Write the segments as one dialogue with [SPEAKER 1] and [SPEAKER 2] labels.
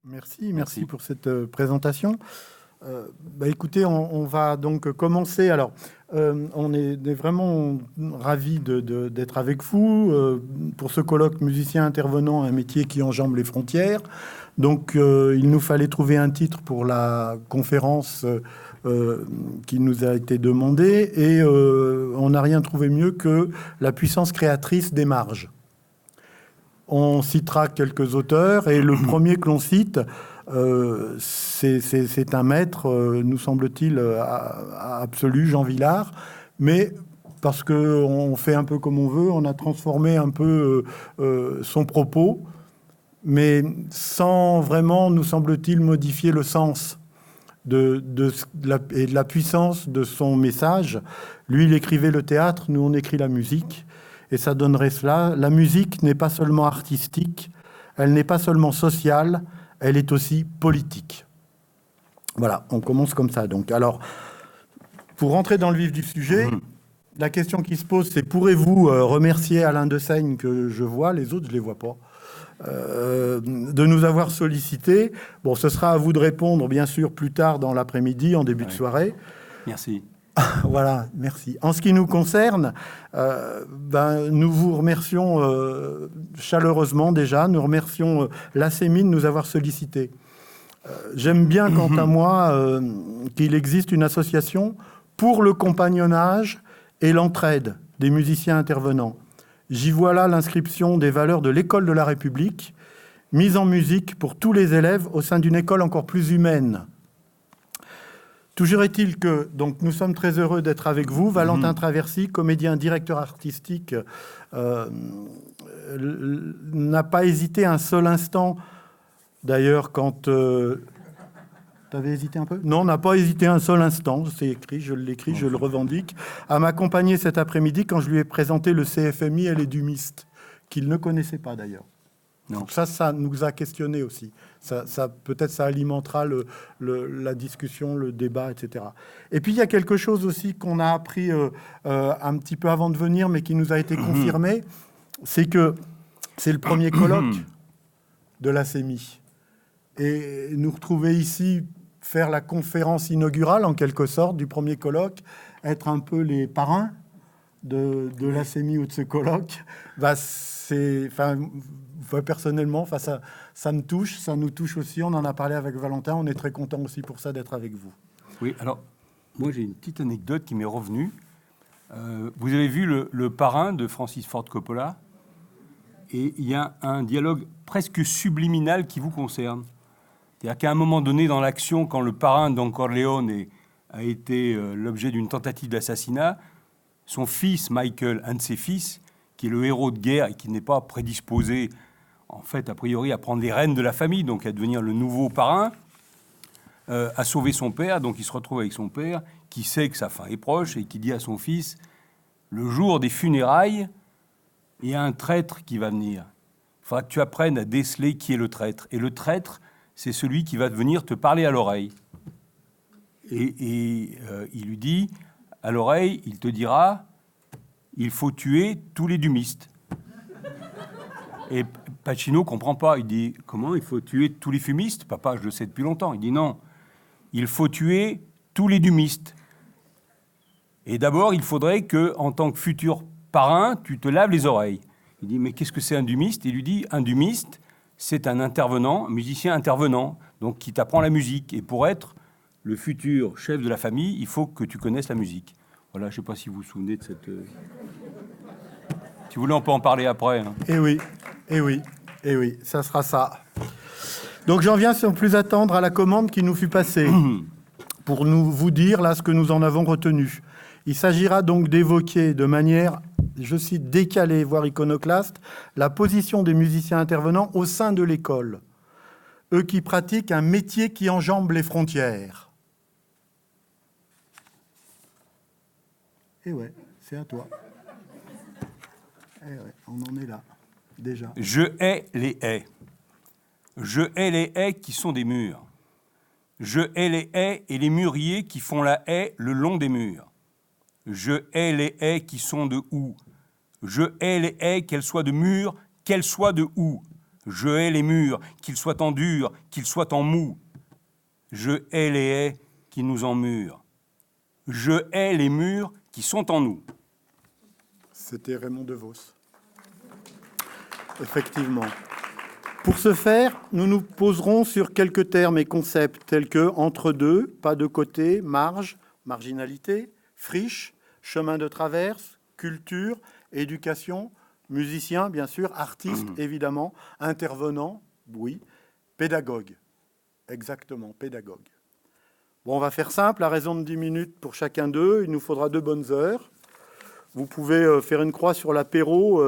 [SPEAKER 1] Merci pour cette présentation. Écoutez, on va donc commencer. Alors, on est vraiment ravis d'être avec vous pour ce colloque musicien intervenant, un métier qui enjambe les frontières. Donc, il nous fallait trouver un titre pour la conférence qui nous a été demandée et on n'a rien trouvé mieux que la puissance créatrice des marges. On citera quelques auteurs et le premier que l'on cite, c'est un maître, nous semble-t-il, absolu, Jean Vilar, mais parce qu'on fait un peu comme on veut, on a transformé un peu son propos, mais sans vraiment, nous semble-t-il, modifier le sens et de la puissance de son message. Lui, il écrivait le théâtre, nous, on écrit la musique. Et ça donnerait cela. La musique n'est pas seulement artistique, elle n'est pas seulement sociale, elle est aussi politique. Voilà, on commence comme ça. Donc, alors, pour rentrer dans le vif du sujet, la question qui se pose, c'est pourrez-vous remercier Alain Dessaigne, que je vois, les autres, je ne les vois pas, de nous avoir sollicité. Bon, ce sera à vous de répondre, bien sûr, plus tard dans l'après-midi, en début de soirée.
[SPEAKER 2] Merci.
[SPEAKER 1] Voilà, merci. En ce qui nous concerne, nous vous remercions chaleureusement déjà. Nous remercions l'ACEMI de nous avoir sollicités. J'aime bien, quant à moi, qu'il existe une association pour le compagnonnage et l'entraide des musiciens intervenants. J'y vois là l'inscription des valeurs de l'école de la République, mise en musique pour tous les élèves au sein d'une école encore plus humaine. Toujours est-il que donc, nous sommes très heureux d'être avec vous. Valentin Traversy, comédien, directeur artistique, n'a pas hésité un seul instant. D'ailleurs, quand... tu avais hésité un peu ? Non, n'a pas hésité un seul instant. C'est écrit, je l'écris, je le revendique. À m'accompagner cet après-midi quand je lui ai présenté le CFMI et les Dumistes, qu'il ne connaissait pas d'ailleurs. Donc ça nous a questionné aussi. Peut-être ça alimentera la discussion, le débat, etc. Et puis, il y a quelque chose aussi qu'on a appris un petit peu avant de venir, mais qui nous a été confirmé, c'est que c'est le premier colloque de l'ACEMI. Et nous retrouver ici, faire la conférence inaugurale, en quelque sorte, du premier colloque, être un peu les parrains de l'ACEMI ou de ce colloque, personnellement, ça me touche, ça nous touche aussi. On en a parlé avec Valentin. On est très content aussi pour ça d'être avec vous.
[SPEAKER 2] Oui, alors, moi, j'ai une petite anecdote qui m'est revenue. Vous avez vu le parrain de Francis Ford Coppola, et il y a un dialogue presque subliminal qui vous concerne. C'est-à-dire qu'à un moment donné dans l'action, quand le parrain Don Corleone a été l'objet d'une tentative d'assassinat, son fils, Michael, un de ses fils, qui est le héros de guerre et qui n'est pas prédisposé, en fait, a priori, à prendre les rênes de la famille, donc à devenir le nouveau parrain, a sauvé son père. Donc il se retrouve avec son père, qui sait que sa fin est proche et qui dit à son fils, le jour des funérailles, il y a un traître qui va venir. Il faudra que tu apprennes à déceler qui est le traître. Et le traître, c'est celui qui va venir te parler à l'oreille. Et il lui dit, à l'oreille, il te dira... il faut tuer tous les dumistes. Et Pacino ne comprend pas. Il dit, comment il faut tuer tous les fumistes ? Papa, je le sais depuis longtemps. Il dit, non, il faut tuer tous les dumistes. Et d'abord, il faudrait que, en tant que futur parrain, tu te laves les oreilles. Il dit, mais qu'est-ce que c'est un dumiste ? Il lui dit, un dumiste, c'est un intervenant, un musicien intervenant, donc qui t'apprend la musique. Et pour être le futur chef de la famille, il faut que tu connaisses la musique. Voilà, je ne sais pas si vous vous souvenez de cette... Si vous voulez, on peut en parler après. Hein.
[SPEAKER 1] Eh oui, ça sera ça. Donc j'en viens sans plus attendre à la commande qui nous fut passée pour vous dire là ce que nous en avons retenu. Il s'agira donc d'évoquer de manière, je cite, décalée, voire iconoclaste, la position des musiciens intervenants au sein de l'école. Eux qui pratiquent un métier qui enjambe les frontières. Eh ouais, c'est à toi. Eh ouais, on en est là, déjà.
[SPEAKER 2] Je hais les haies. Je hais les haies qui sont des murs. Je hais les haies et les mûriers qui font la haie le long des murs. Je hais les haies qui sont de houx. Je hais les haies, qu'elles soient de murs, qu'elles soient de houx. Je hais les murs, qu'ils soient en dur, qu'ils soient en mou. Je hais les haies qui nous emmurent. Je hais les murs qui sont en nous.
[SPEAKER 1] C'était Raymond DeVos. Effectivement. Pour ce faire, nous nous poserons sur quelques termes et concepts tels que entre-deux, pas de côté, marge, marginalité, friche, chemin de traverse, culture, éducation, musicien, bien sûr, artiste, évidemment, intervenant, oui, pédagogue. Exactement, pédagogue. Bon, on va faire simple, à raison de 10 minutes pour chacun d'eux, il nous faudra 2 bonnes heures. Vous pouvez faire une croix sur l'apéro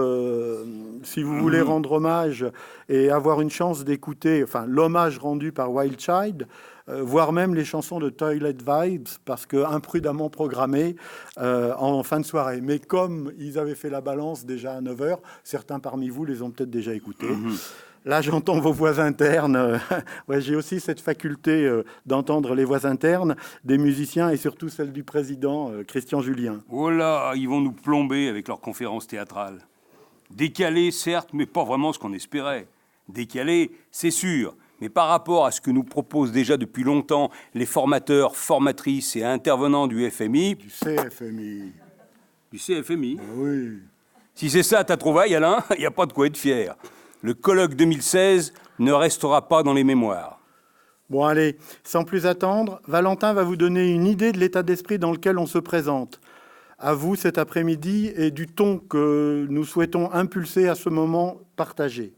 [SPEAKER 1] si vous voulez rendre hommage et avoir une chance d'écouter, enfin, l'hommage rendu par Wild Child, voire même les chansons de Toilet Vibes, parce que imprudemment programmées en fin de soirée. Mais comme ils avaient fait la balance déjà à 9h, certains parmi vous les ont peut-être déjà écoutés. Là, j'entends vos voix internes. Ouais, j'ai aussi cette faculté d'entendre les voix internes des musiciens et surtout celle du président, Christian Julien.
[SPEAKER 2] Oh là, ils vont nous plomber avec leurs conférences théâtrales. Décalé, certes, mais pas vraiment ce qu'on espérait. Décalé, c'est sûr, mais par rapport à ce que nous proposent déjà depuis longtemps les formateurs, formatrices et intervenants du FMI...
[SPEAKER 1] Du CFMI.
[SPEAKER 2] Du CFMI.
[SPEAKER 1] Oui.
[SPEAKER 2] Si c'est ça ta trouvaille, Alain, il n'y a pas de quoi être fier. Le colloque 2016 ne restera pas dans les mémoires.
[SPEAKER 1] Bon, allez, sans plus attendre, Valentin va vous donner une idée de l'état d'esprit dans lequel on se présente. À vous cet après-midi et du ton que nous souhaitons impulser à ce moment partagé.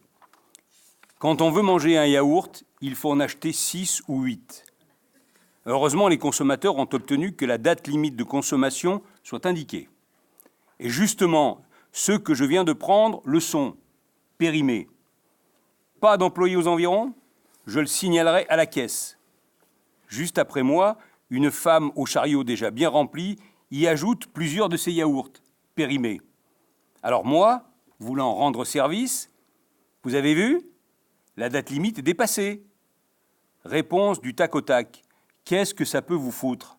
[SPEAKER 2] Quand on veut manger un yaourt, il faut en acheter 6 ou 8. Heureusement, les consommateurs ont obtenu que la date limite de consommation soit indiquée. Et justement, ceux que je viens de prendre le sont, périmés. Pas d'employés aux environs ? Je le signalerai à la caisse. Juste après moi, une femme au chariot déjà bien rempli y ajoute plusieurs de ces yaourts, périmés. Alors moi, voulant rendre service, vous avez vu ? La date limite est dépassée. Réponse du tac au tac. Qu'est-ce que ça peut vous foutre ?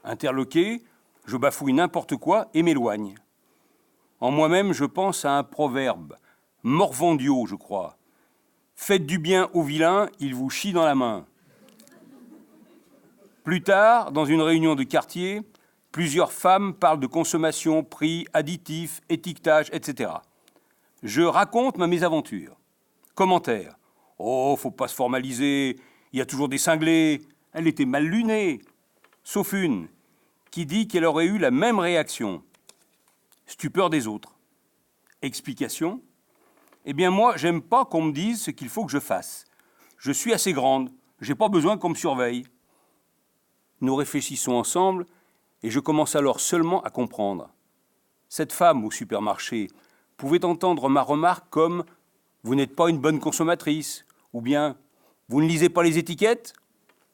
[SPEAKER 2] Interloqué, je bafouille n'importe quoi et m'éloigne. En moi-même, je pense à un proverbe, Morvandio, je crois. Faites du bien aux vilains, ils vous chient dans la main. Plus tard, dans une réunion de quartier, plusieurs femmes parlent de consommation, prix, additifs, étiquetage, etc. Je raconte ma mésaventure. Commentaire. Oh, faut pas se formaliser, il y a toujours des cinglés. Elle était mal lunée. Sauf une, qui dit qu'elle aurait eu la même réaction. Stupeur des autres. Explication. Eh bien moi, j'aime pas qu'on me dise ce qu'il faut que je fasse. Je suis assez grande, j'ai pas besoin qu'on me surveille. Nous réfléchissons ensemble et je commence alors seulement à comprendre. Cette femme au supermarché pouvait entendre ma remarque comme « Vous n'êtes pas une bonne consommatrice » ou bien « Vous ne lisez pas les étiquettes »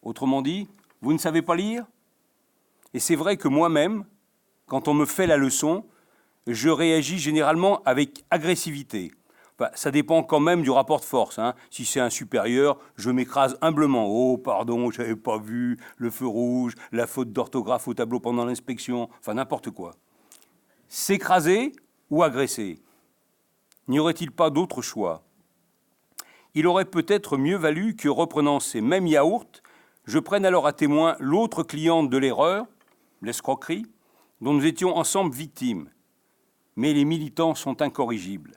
[SPEAKER 2] Autrement dit, « Vous ne savez pas lire » Et c'est vrai que moi-même, quand on me fait la leçon, je réagis généralement avec agressivité. Enfin, ça dépend quand même du rapport de force. Hein. Si c'est un supérieur, je m'écrase humblement. « Oh, pardon, je n'avais pas vu le feu rouge, la faute d'orthographe au tableau pendant l'inspection. » Enfin, n'importe quoi. S'écraser ou agresser ? N'y aurait-il pas d'autre choix ? Il aurait peut-être mieux valu que, reprenant ces mêmes yaourts, je prenne alors à témoin l'autre cliente de l'erreur, l'escroquerie, dont nous étions ensemble victimes. Mais les militants sont incorrigibles.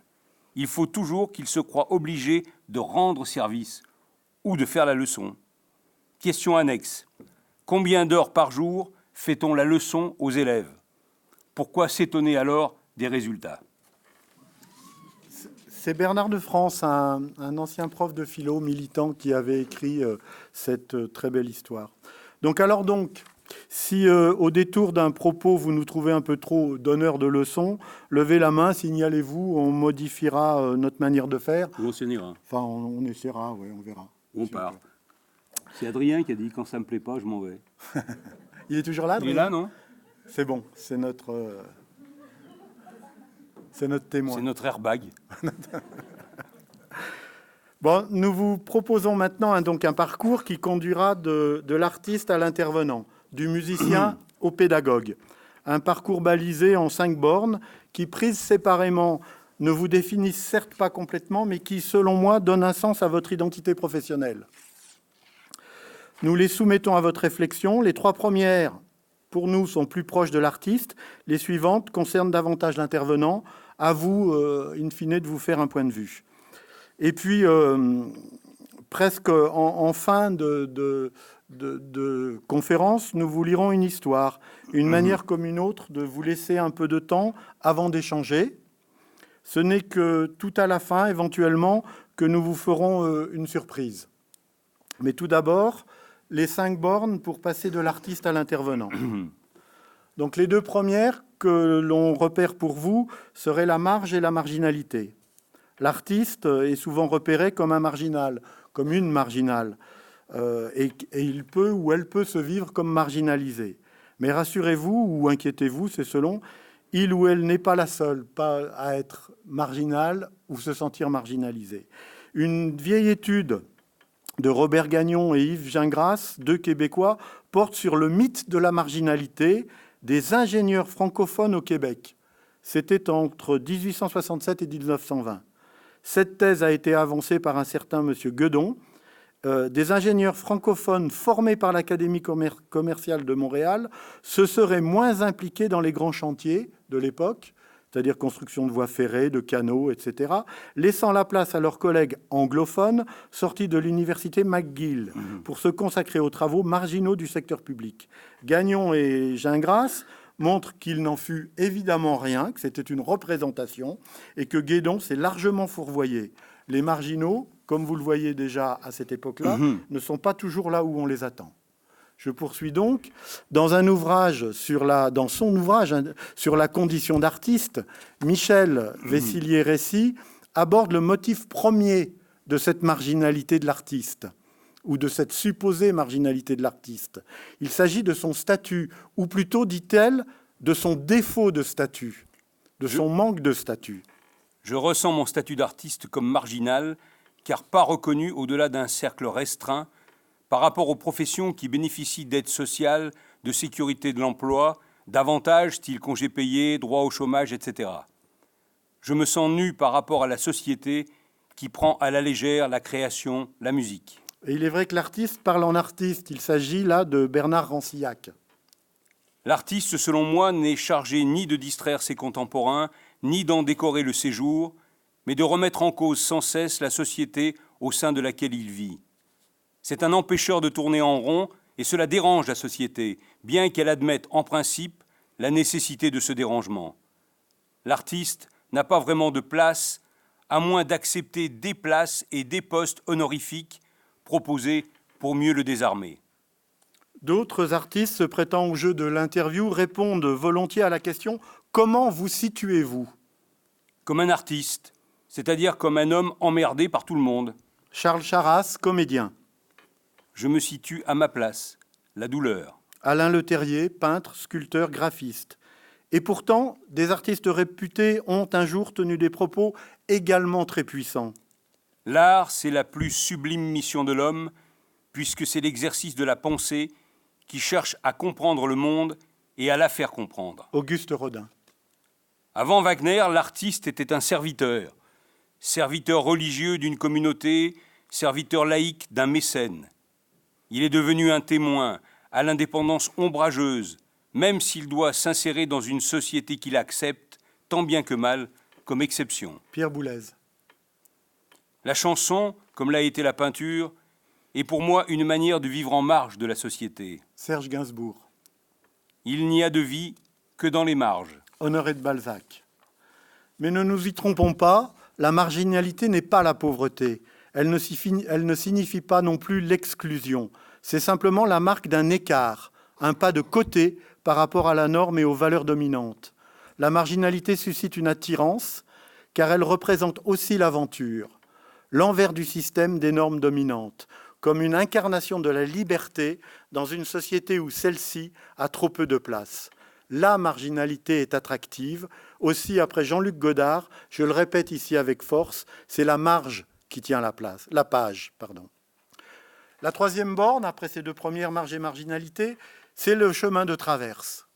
[SPEAKER 2] Il faut toujours qu'ils se croient obligés de rendre service ou de faire la leçon. Question annexe. Combien d'heures par jour fait-on la leçon aux élèves ? Pourquoi s'étonner alors des résultats ?
[SPEAKER 1] C'est Bernard de France, un ancien prof de philo militant qui avait écrit cette très belle histoire. Donc, si au détour d'un propos, vous nous trouvez un peu trop donneur de leçons, levez la main, signalez-vous, on modifiera notre manière de faire.
[SPEAKER 2] On s'en
[SPEAKER 1] Enfin, on essaiera, oui, on verra.
[SPEAKER 2] On part. C'est Adrien qui a dit, quand ça me plaît pas, je m'en vais.
[SPEAKER 1] Il est toujours là, Adrien ?
[SPEAKER 2] Il est là, non ?
[SPEAKER 1] C'est bon, c'est notre témoin.
[SPEAKER 2] C'est notre airbag.
[SPEAKER 1] Bon, nous vous proposons maintenant un parcours qui conduira de l'artiste à l'intervenant, du musicien au pédagogue. Un parcours balisé en 5 bornes qui, prises séparément, ne vous définissent certes pas complètement, mais qui, selon moi, donnent un sens à votre identité professionnelle. Nous les soumettons à votre réflexion. Les 3 premières, pour nous, sont plus proches de l'artiste. Les suivantes concernent davantage l'intervenant. À vous, in fine, de vous faire un point de vue. Et puis, presque en fin de conférence, nous vous lirons une histoire, une manière comme une autre de vous laisser un peu de temps avant d'échanger. Ce n'est que tout à la fin, éventuellement, que nous vous ferons une surprise. Mais tout d'abord, les 5 bornes pour passer de l'artiste à l'intervenant. Donc les 2 premières que l'on repère pour vous seraient la marge et la marginalité. L'artiste est souvent repéré comme un marginal, comme une marginale, et il peut ou elle peut se vivre comme marginalisé. Mais rassurez-vous ou inquiétez-vous, c'est selon, il ou elle n'est pas la seule pas à être marginale ou se sentir marginalisée. Une vieille étude de Robert Gagnon et Yves Gingras, 2 Québécois, porte sur le mythe de la marginalité des ingénieurs francophones au Québec. C'était entre 1867 et 1920. Cette thèse a été avancée par un certain monsieur Guedon. Des ingénieurs francophones formés par l'Académie commerciale de Montréal se seraient moins impliqués dans les grands chantiers de l'époque, c'est-à-dire construction de voies ferrées, de canaux, etc., laissant la place à leurs collègues anglophones sortis de l'université McGill pour se consacrer aux travaux marginaux du secteur public. Gagnon et Gingras montrent qu'il n'en fut évidemment rien, que c'était une représentation, et que Guédon s'est largement fourvoyé. Les marginaux, comme vous le voyez déjà à cette époque-là, ne sont pas toujours là où on les attend. Je poursuis donc. Dans son ouvrage sur la condition d'artiste, Michel Vessillier-Récy aborde le motif premier de cette marginalité de l'artiste, ou de cette supposée marginalité de l'artiste. Il s'agit de son statut, ou plutôt, dit-elle, de son défaut de statut, de son manque de statut.
[SPEAKER 2] Je ressens mon statut d'artiste comme marginal, car pas reconnu au-delà d'un cercle restreint par rapport aux professions qui bénéficient d'aides sociales, de sécurité de l'emploi, d'avantages style congés payés, droit au chômage, etc. Je me sens nu par rapport à la société qui prend à la légère la création, la musique.
[SPEAKER 1] Et il est vrai que l'artiste parle en artiste. Il s'agit là de Bernard Rancillac.
[SPEAKER 2] L'artiste, selon moi, n'est chargé ni de distraire ses contemporains, ni d'en décorer le séjour, mais de remettre en cause sans cesse la société au sein de laquelle il vit. C'est un empêcheur de tourner en rond, et cela dérange la société, bien qu'elle admette en principe la nécessité de ce dérangement. L'artiste n'a pas vraiment de place, à moins d'accepter des places et des postes honorifiques proposés pour mieux le désarmer.
[SPEAKER 1] D'autres artistes se prêtant au jeu de l'interview répondent volontiers à la question « Comment vous situez-vous »
[SPEAKER 2] Comme un artiste, c'est-à-dire comme un homme emmerdé par tout le monde.
[SPEAKER 1] Charles Charras, comédien.
[SPEAKER 2] Je me situe à ma place, la douleur.
[SPEAKER 1] Alain Leterrier, peintre, sculpteur, graphiste. Et pourtant, des artistes réputés ont un jour tenu des propos également très puissants.
[SPEAKER 2] L'art, c'est la plus sublime mission de l'homme, puisque c'est l'exercice de la pensée qui cherche à comprendre le monde et à la faire comprendre.
[SPEAKER 1] Auguste Rodin.
[SPEAKER 2] Avant Wagner, l'artiste était un serviteur. Serviteur religieux d'une communauté, serviteur laïque d'un mécène. Il est devenu un témoin à l'indépendance ombrageuse, même s'il doit s'insérer dans une société qu'il accepte, tant bien que mal, comme exception.
[SPEAKER 1] Pierre Boulez.
[SPEAKER 2] La chanson, comme l'a été la peinture, est pour moi une manière de vivre en marge de la société.
[SPEAKER 1] Serge Gainsbourg.
[SPEAKER 2] Il n'y a de vie que dans les marges.
[SPEAKER 1] Honoré de Balzac. Mais ne nous y trompons pas, la marginalité n'est pas la pauvreté. Elle ne signifie pas non plus l'exclusion. C'est simplement la marque d'un écart, un pas de côté par rapport à la norme et aux valeurs dominantes. La marginalité suscite une attirance, car elle représente aussi l'aventure, l'envers du système des normes dominantes, comme une incarnation de la liberté dans une société où celle-ci a trop peu de place. La marginalité est attractive. Aussi, après Jean-Luc Godard, je le répète ici avec force, c'est la marge qui tient la page. La troisième borne, après ces 2 premières, marge et marginalité, c'est le chemin de traverse.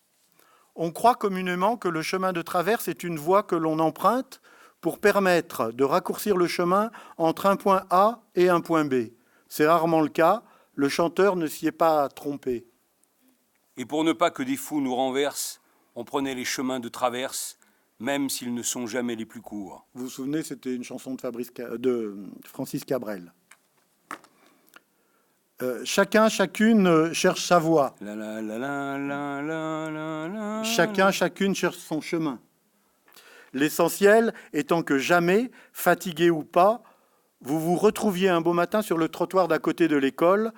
[SPEAKER 1] On croit communément que le chemin de traverse est une voie que l'on emprunte pour permettre de raccourcir le chemin entre un point A et un point B. C'est rarement le cas, le chanteur ne s'y est pas trompé.
[SPEAKER 2] Et pour ne pas que des fous nous renversent, on prenait les chemins de traverse, même s'ils ne sont jamais les plus courts.
[SPEAKER 1] Vous vous souvenez, c'était une chanson de Francis Cabrel. Chacun, chacune cherche sa voie. Chacun, chacune cherche son chemin. L'essentiel étant que jamais, fatigué ou pas, vous vous retrouviez un beau matin sur le trottoir d'à côté de l'école,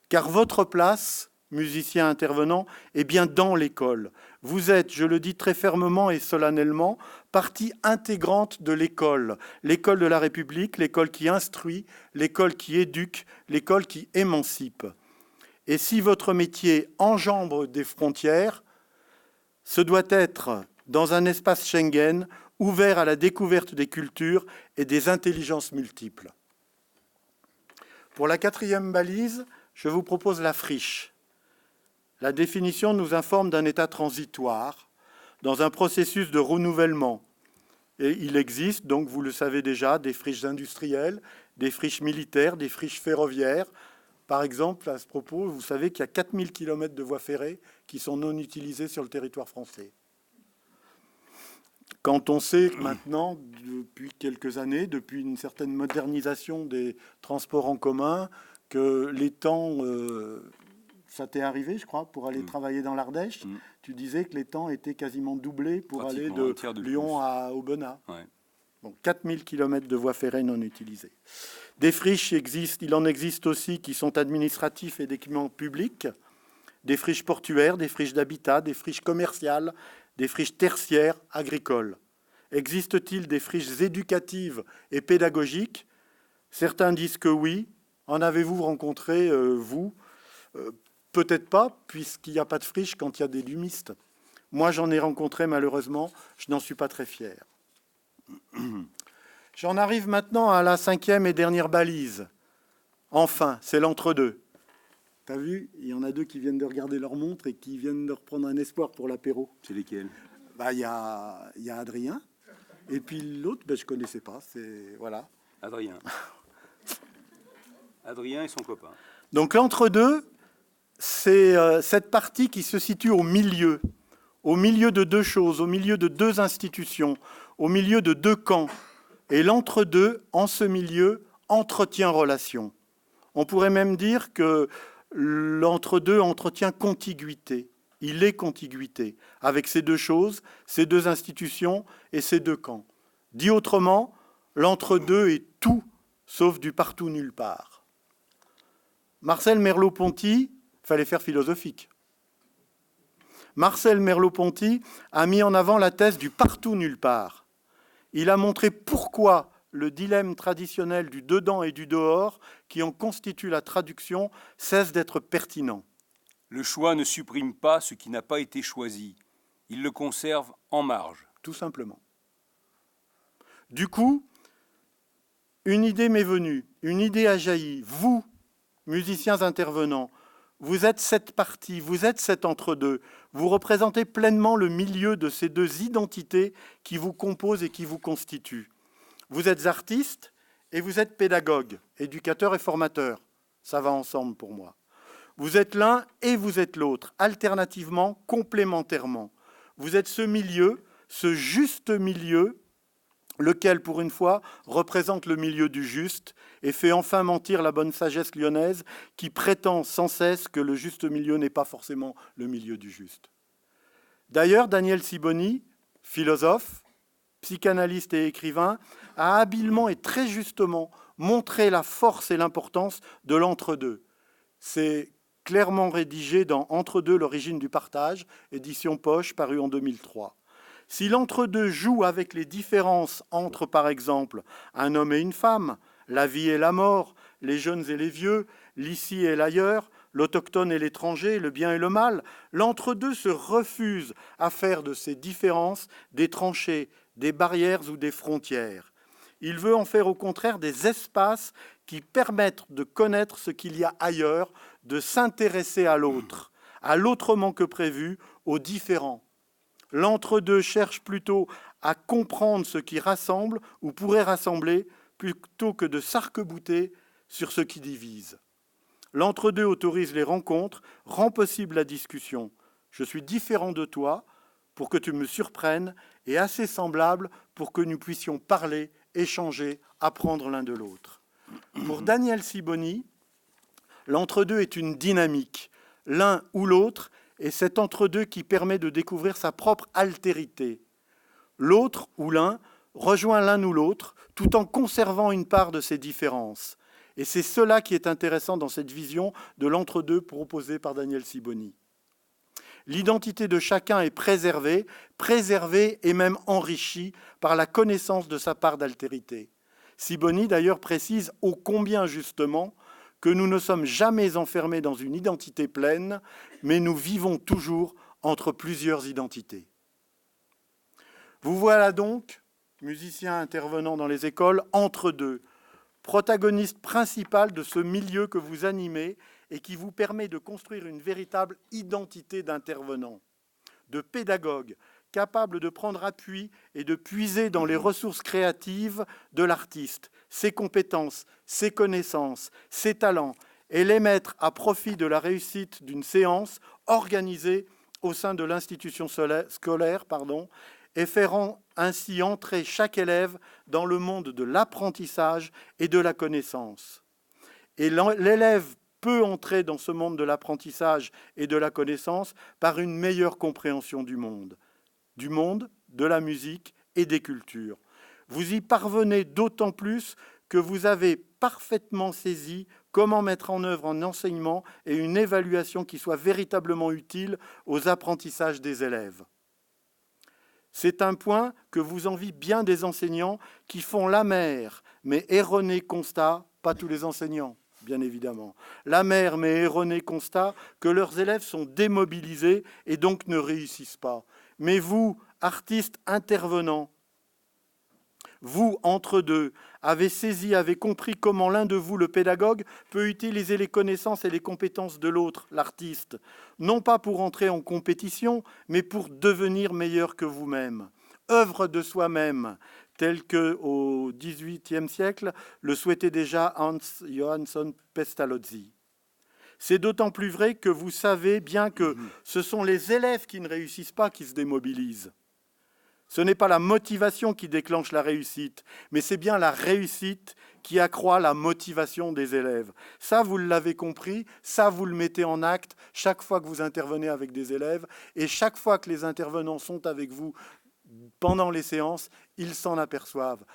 [SPEAKER 1] car votre place, musicien intervenant, est bien dans l'école. Vous êtes, je le dis très fermement et solennellement, partie intégrante de l'école. L'école de la République, l'école qui instruit, l'école qui éduque, l'école qui émancipe. Et si votre métier enjambe des frontières, ce doit être dans un espace Schengen ouvert à la découverte des cultures et des intelligences multiples. Pour la 4e balise, je vous propose la friche. La définition nous informe d'un état transitoire, dans un processus de renouvellement. Et il existe, donc vous le savez déjà, des friches industrielles, des friches militaires, des friches ferroviaires. Par exemple, à ce propos, vous savez qu'il y a 4000 km de voies ferrées qui sont non utilisées sur le territoire français. Quand on sait maintenant, depuis quelques années, depuis une certaine modernisation des transports en commun, que les temps, ça t'est arrivé, je crois, pour aller travailler dans l'Ardèche, tu disais que les temps étaient quasiment doublés pour aller de Lyon à Aubenas. Ouais. Donc 4000 km de voies ferrées non utilisées. Des friches existent, il en existe aussi qui sont administratifs et d'équipements publics, des friches portuaires, des friches d'habitat, des friches commerciales, des friches tertiaires agricoles. Existe-t-il des friches éducatives et pédagogiques? Certains disent que oui. En avez-vous rencontré, vous? Peut-être pas, puisqu'il n'y a pas de friche quand il y a des lumistes. Moi, j'en ai rencontré, malheureusement. Je n'en suis pas très fier. J'en arrive maintenant à la 5e et dernière balise. Enfin, c'est l'entre-deux. T'as vu, il y en a 2 qui viennent de regarder leur montre et qui viennent de reprendre un espoir pour l'apéro.
[SPEAKER 2] C'est lesquels?
[SPEAKER 1] Il y a Adrien. Et puis l'autre, je ne connaissais pas. Voilà.
[SPEAKER 2] Adrien. Adrien et son copain.
[SPEAKER 1] Donc l'entre-deux, c'est cette partie qui se situe au milieu de 2 choses, au milieu de 2 institutions, au milieu de 2 camps. Et l'entre-deux, en ce milieu, entretient relation. On pourrait même dire que l'entre-deux entretient contiguïté. Il est contiguïté avec ces 2 choses, ces 2 institutions et ces 2 camps. Dit autrement, l'entre-deux est tout sauf du partout nulle part. Marcel Merleau-Ponty, fallait faire philosophique. Marcel Merleau-Ponty a mis en avant la thèse du partout nulle part. Il a montré pourquoi le dilemme traditionnel du dedans et du dehors, qui en constitue la traduction, cesse d'être pertinent.
[SPEAKER 2] Le choix ne supprime pas ce qui n'a pas été choisi. Il le conserve en marge.
[SPEAKER 1] Tout simplement. Du coup, une idée m'est venue, une idée a jailli. Vous, musiciens intervenants, vous êtes cette partie, vous êtes cet entre-deux. Vous représentez pleinement le milieu de ces 2 identités qui vous composent et qui vous constituent. Vous êtes artiste et vous êtes pédagogue, éducateur et formateur. Ça va ensemble pour moi. Vous êtes l'un et vous êtes l'autre, alternativement, complémentairement. Vous êtes ce milieu, ce juste milieu, lequel, pour une fois, représente le milieu du juste et fait enfin mentir la bonne sagesse lyonnaise qui prétend sans cesse que le juste milieu n'est pas forcément le milieu du juste. D'ailleurs, Daniel Sibony, philosophe, psychanalyste et écrivain, a habilement et très justement montré la force et l'importance de l'entre-deux. C'est clairement rédigé dans Entre-deux, l'origine du partage, édition Poche, paru en 2003. Si l'entre-deux joue avec les différences entre, par exemple, un homme et une femme, la vie et la mort, les jeunes et les vieux, l'ici et l'ailleurs, l'autochtone et l'étranger, le bien et le mal, l'entre-deux se refuse à faire de ces différences des tranchées, des barrières ou des frontières. Il veut en faire au contraire des espaces qui permettent de connaître ce qu'il y a ailleurs, de s'intéresser à l'autrement que prévu, au différent. L'entre-deux cherche plutôt à comprendre ce qui rassemble ou pourrait rassembler plutôt que de s'arc-bouter sur ce qui divise. L'entre-deux autorise les rencontres, rend possible la discussion. Je suis différent de toi pour que tu me surprennes et assez semblable pour que nous puissions parler, échanger, apprendre l'un de l'autre. Pour Daniel Sibony, l'entre-deux est une dynamique, l'un ou l'autre, et cet entre-deux qui permet de découvrir sa propre altérité. L'autre ou l'un rejoint l'un ou l'autre tout en conservant une part de ses différences. Et c'est cela qui est intéressant dans cette vision de l'entre-deux proposée par Daniel Sibony. L'identité de chacun est préservée et même enrichie par la connaissance de sa part d'altérité. Sibony d'ailleurs précise ô combien justement que nous ne sommes jamais enfermés dans une identité pleine, mais nous vivons toujours entre plusieurs identités. Vous voilà donc, musicien intervenant dans les écoles, entre deux, protagoniste principal de ce milieu que vous animez et qui vous permet de construire une véritable identité d'intervenant, de pédagogue, capable de prendre appui et de puiser dans les ressources créatives de l'artiste, ses compétences, ses connaissances, ses talents, et les mettre à profit de la réussite d'une séance organisée au sein de l'institution scolaire, et faire ainsi entrer chaque élève dans le monde de l'apprentissage et de la connaissance. Et l'élève peut entrer dans ce monde de l'apprentissage et de la connaissance par une meilleure compréhension du monde, de la musique et des cultures. Vous y parvenez d'autant plus que vous avez parfaitement saisi comment mettre en œuvre un enseignement et une évaluation qui soient véritablement utiles aux apprentissages des élèves. C'est un point que vous envient bien des enseignants qui font l'amer, mais erroné constat, pas tous les enseignants, bien évidemment, l'amer, mais erroné constat que leurs élèves sont démobilisés et donc ne réussissent pas. Mais vous, artistes intervenants, vous, entre deux, avez saisi, avez compris comment l'un de vous, le pédagogue, peut utiliser les connaissances et les compétences de l'autre, l'artiste, non pas pour entrer en compétition, mais pour devenir meilleur que vous-même. Œuvre de soi-même, tel que au XVIIIe siècle le souhaitait déjà Hans Johansson Pestalozzi. C'est d'autant plus vrai que vous savez bien que ce sont les élèves qui ne réussissent pas qui se démobilisent. Ce n'est pas la motivation qui déclenche la réussite, mais c'est bien la réussite qui accroît la motivation des élèves. Ça, vous l'avez compris, ça, vous le mettez en acte chaque fois que vous intervenez avec des élèves, et chaque fois que les intervenants sont avec vous pendant les séances, ils s'en aperçoivent.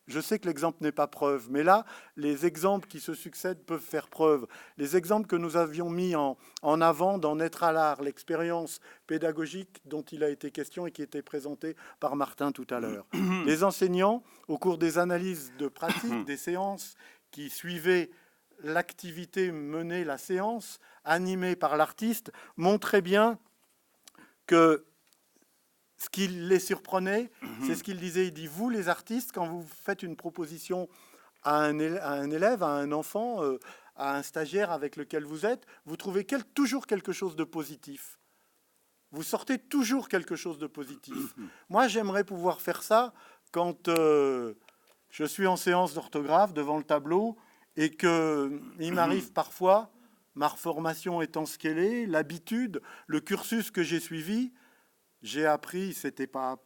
[SPEAKER 1] Je sais que l'exemple n'est pas preuve, mais là, les exemples qui se succèdent peuvent faire preuve. Les exemples que nous avions mis en avant dans Naître à l'art, l'expérience pédagogique dont il a été question et qui était présentée par Martin tout à l'heure. Les enseignants, au cours des analyses de pratique, des séances qui suivaient l'activité menée, la séance, animée par l'artiste, montraient bien que ce qui les surprenait, c'est ce qu'il disait. Il dit, vous, les artistes, quand vous faites une proposition à un élève, à un enfant, à un stagiaire avec lequel vous êtes, vous trouvez toujours quelque chose de positif. Vous sortez toujours quelque chose de positif. Moi, j'aimerais pouvoir faire ça quand je suis en séance d'orthographe devant le tableau et qu'il m'arrive parfois, ma formation étant ce qu'elle est, l'habitude, le cursus que j'ai suivi, j'ai appris, c'était pas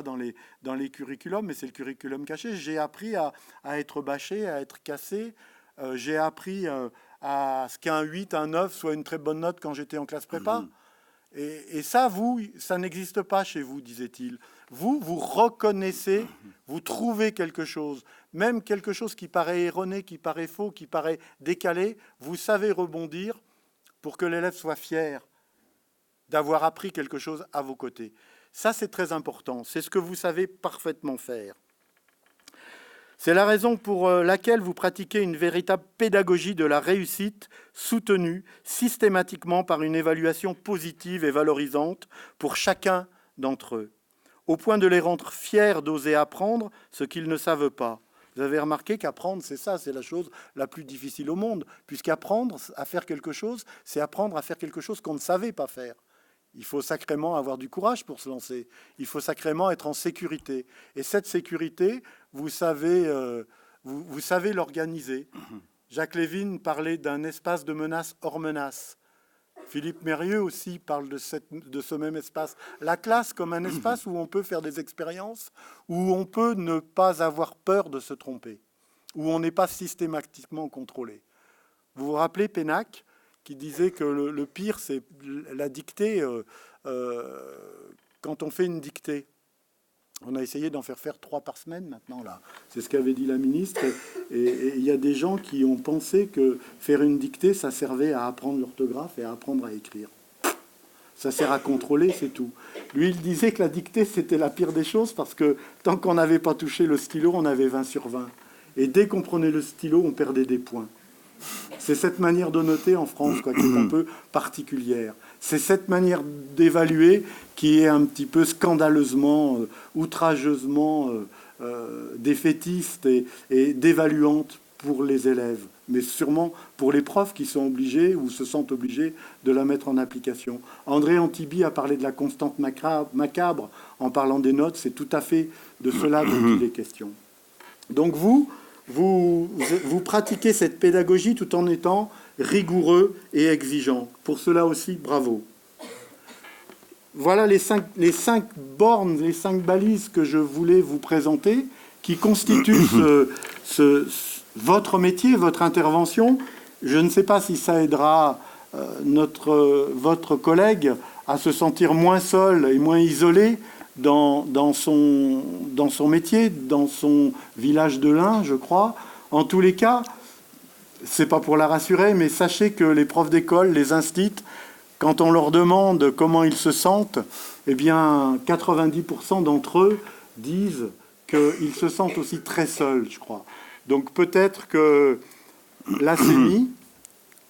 [SPEAKER 1] dans les curriculums, mais c'est le curriculum caché, j'ai appris à être bâché, à être cassé, j'ai appris à ce qu'un 8, un 9 soit une très bonne note quand j'étais en classe prépa. Et ça, ça n'existe pas chez vous, disait-il. Vous reconnaissez, vous trouvez quelque chose, même quelque chose qui paraît erroné, qui paraît faux, qui paraît décalé, vous savez rebondir pour que l'élève soit fier d'avoir appris quelque chose à vos côtés. Ça, c'est très important. C'est ce que vous savez parfaitement faire. C'est la raison pour laquelle vous pratiquez une véritable pédagogie de la réussite soutenue systématiquement par une évaluation positive et valorisante pour chacun d'entre eux, au point de les rendre fiers d'oser apprendre ce qu'ils ne savent pas. Vous avez remarqué qu'apprendre, c'est ça, c'est la chose la plus difficile au monde, puisqu'apprendre à faire quelque chose, c'est apprendre à faire quelque chose qu'on ne savait pas faire. Il faut sacrément avoir du courage pour se lancer. Il faut sacrément être en sécurité. Et cette sécurité, vous savez l'organiser. Jacques Lévin parlait d'un espace de menace hors menace. Philippe Mérieux aussi parle de ce même espace. La classe comme un espace où on peut faire des expériences, où on peut ne pas avoir peur de se tromper, où on n'est pas systématiquement contrôlé. Vous vous rappelez Pénac qui disait que le pire, c'est la dictée. Quand on fait une dictée, on a essayé d'en faire 3 par semaine maintenant, là. C'est ce qu'avait dit la ministre. Et il y a des gens qui ont pensé que faire une dictée, ça servait à apprendre l'orthographe et à apprendre à écrire. Ça sert à contrôler, c'est tout. Lui, il disait que la dictée, c'était la pire des choses parce que tant qu'on n'avait pas touché le stylo, on avait 20 sur 20. Et dès qu'on prenait le stylo, on perdait des points. C'est cette manière de noter en France, quoi, qui est un peu particulière. C'est cette manière d'évaluer qui est un petit peu scandaleusement, outrageusement défaitiste et dévaluante pour les élèves, mais sûrement pour les profs qui sont obligés ou se sentent obligés de la mettre en application. André Antibi a parlé de la constante macabre en parlant des notes. C'est tout à fait de cela dont il est question. Donc vous pratiquez cette pédagogie tout en étant rigoureux et exigeant. Pour cela aussi, bravo. Voilà les cinq bornes, les 5 balises que je voulais vous présenter, qui constituent votre métier, votre intervention. Je ne sais pas si ça aidera votre collègue à se sentir moins seul et moins isolé dans son métier, dans son village de l'Ain, je crois. En tous les cas, c'est pas pour la rassurer, mais sachez que les profs d'école, les instits, quand on leur demande comment ils se sentent, eh bien, 90% d'entre eux disent qu'ils se sentent aussi très seuls, je crois. Donc peut-être que la CEMI,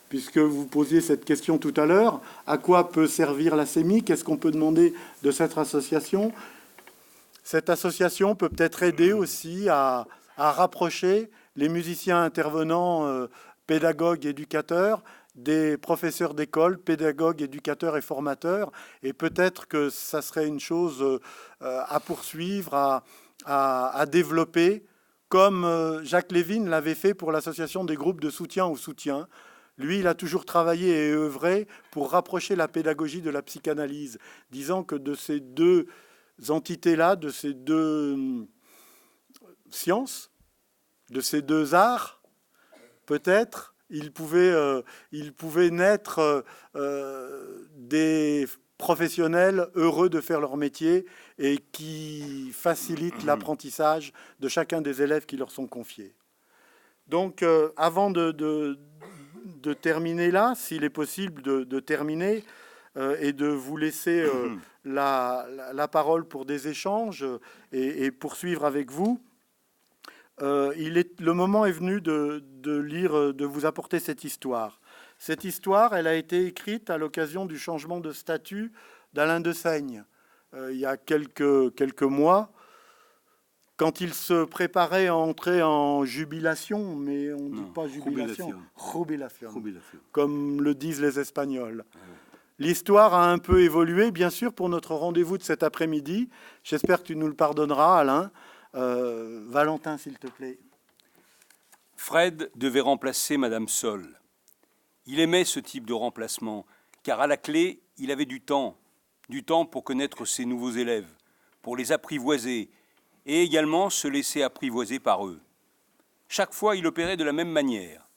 [SPEAKER 1] puisque vous posiez cette question tout à l'heure, à quoi peut servir la CEMI? Qu'est-ce qu'on peut demander de cette association? Cette association peut peut-être aider aussi à rapprocher les musiciens intervenants, pédagogues, éducateurs, des professeurs d'école, pédagogues, éducateurs et formateurs. Et peut-être que ça serait une chose à poursuivre, à développer, comme Jacques Lévin l'avait fait pour l'association des groupes de soutien au soutien. Lui, il a toujours travaillé et œuvré pour rapprocher la pédagogie de la psychanalyse, disant que de ces 2 entités-là, de ces 2 sciences, de ces 2 arts, peut-être il pouvait naître des professionnels heureux de faire leur métier et qui facilitent l'apprentissage de chacun des élèves qui leur sont confiés. Donc, avant de terminer là, s'il est possible de terminer et de vous laisser la parole pour des échanges et poursuivre avec vous, le moment est venu de vous apporter cette histoire. Cette histoire, elle a été écrite à l'occasion du changement de statut d'Alain Dessaigne, il y a quelques mois, quand il se préparait à entrer en jubilation, mais on ne dit pas jubilation, jubilation, comme le disent les Espagnols. L'histoire a un peu évolué, bien sûr, pour notre rendez-vous de cet après-midi. J'espère que tu nous le pardonneras, Alain. Valentin, s'il te plaît.
[SPEAKER 2] Fred devait remplacer Madame Sol. Il aimait ce type de remplacement, car à la clé, il avait du temps pour connaître ses nouveaux élèves, pour les apprivoiser, et également se laisser apprivoiser par eux. Chaque fois, il opérait de la même manière.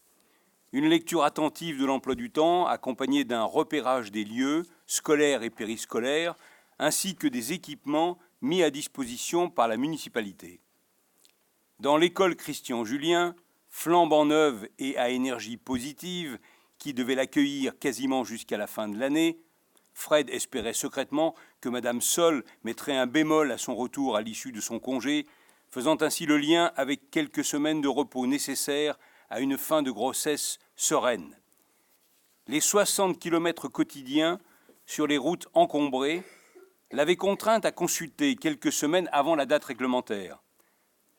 [SPEAKER 2] Une lecture attentive de l'emploi du temps, accompagnée d'un repérage des lieux, scolaires et périscolaires, ainsi que des équipements mis à disposition par la municipalité. Dans l'école Christian-Julien, flambant neuve et à énergie positive, qui devait l'accueillir quasiment jusqu'à la fin de l'année, Fred espérait secrètement que Madame Sol mettrait un bémol à son retour à l'issue de son congé, faisant ainsi le lien avec quelques semaines de repos nécessaires à une fin de grossesse sereine. Les 60 kilomètres quotidiens sur les routes encombrées l'avaient contrainte à consulter quelques semaines avant la date réglementaire.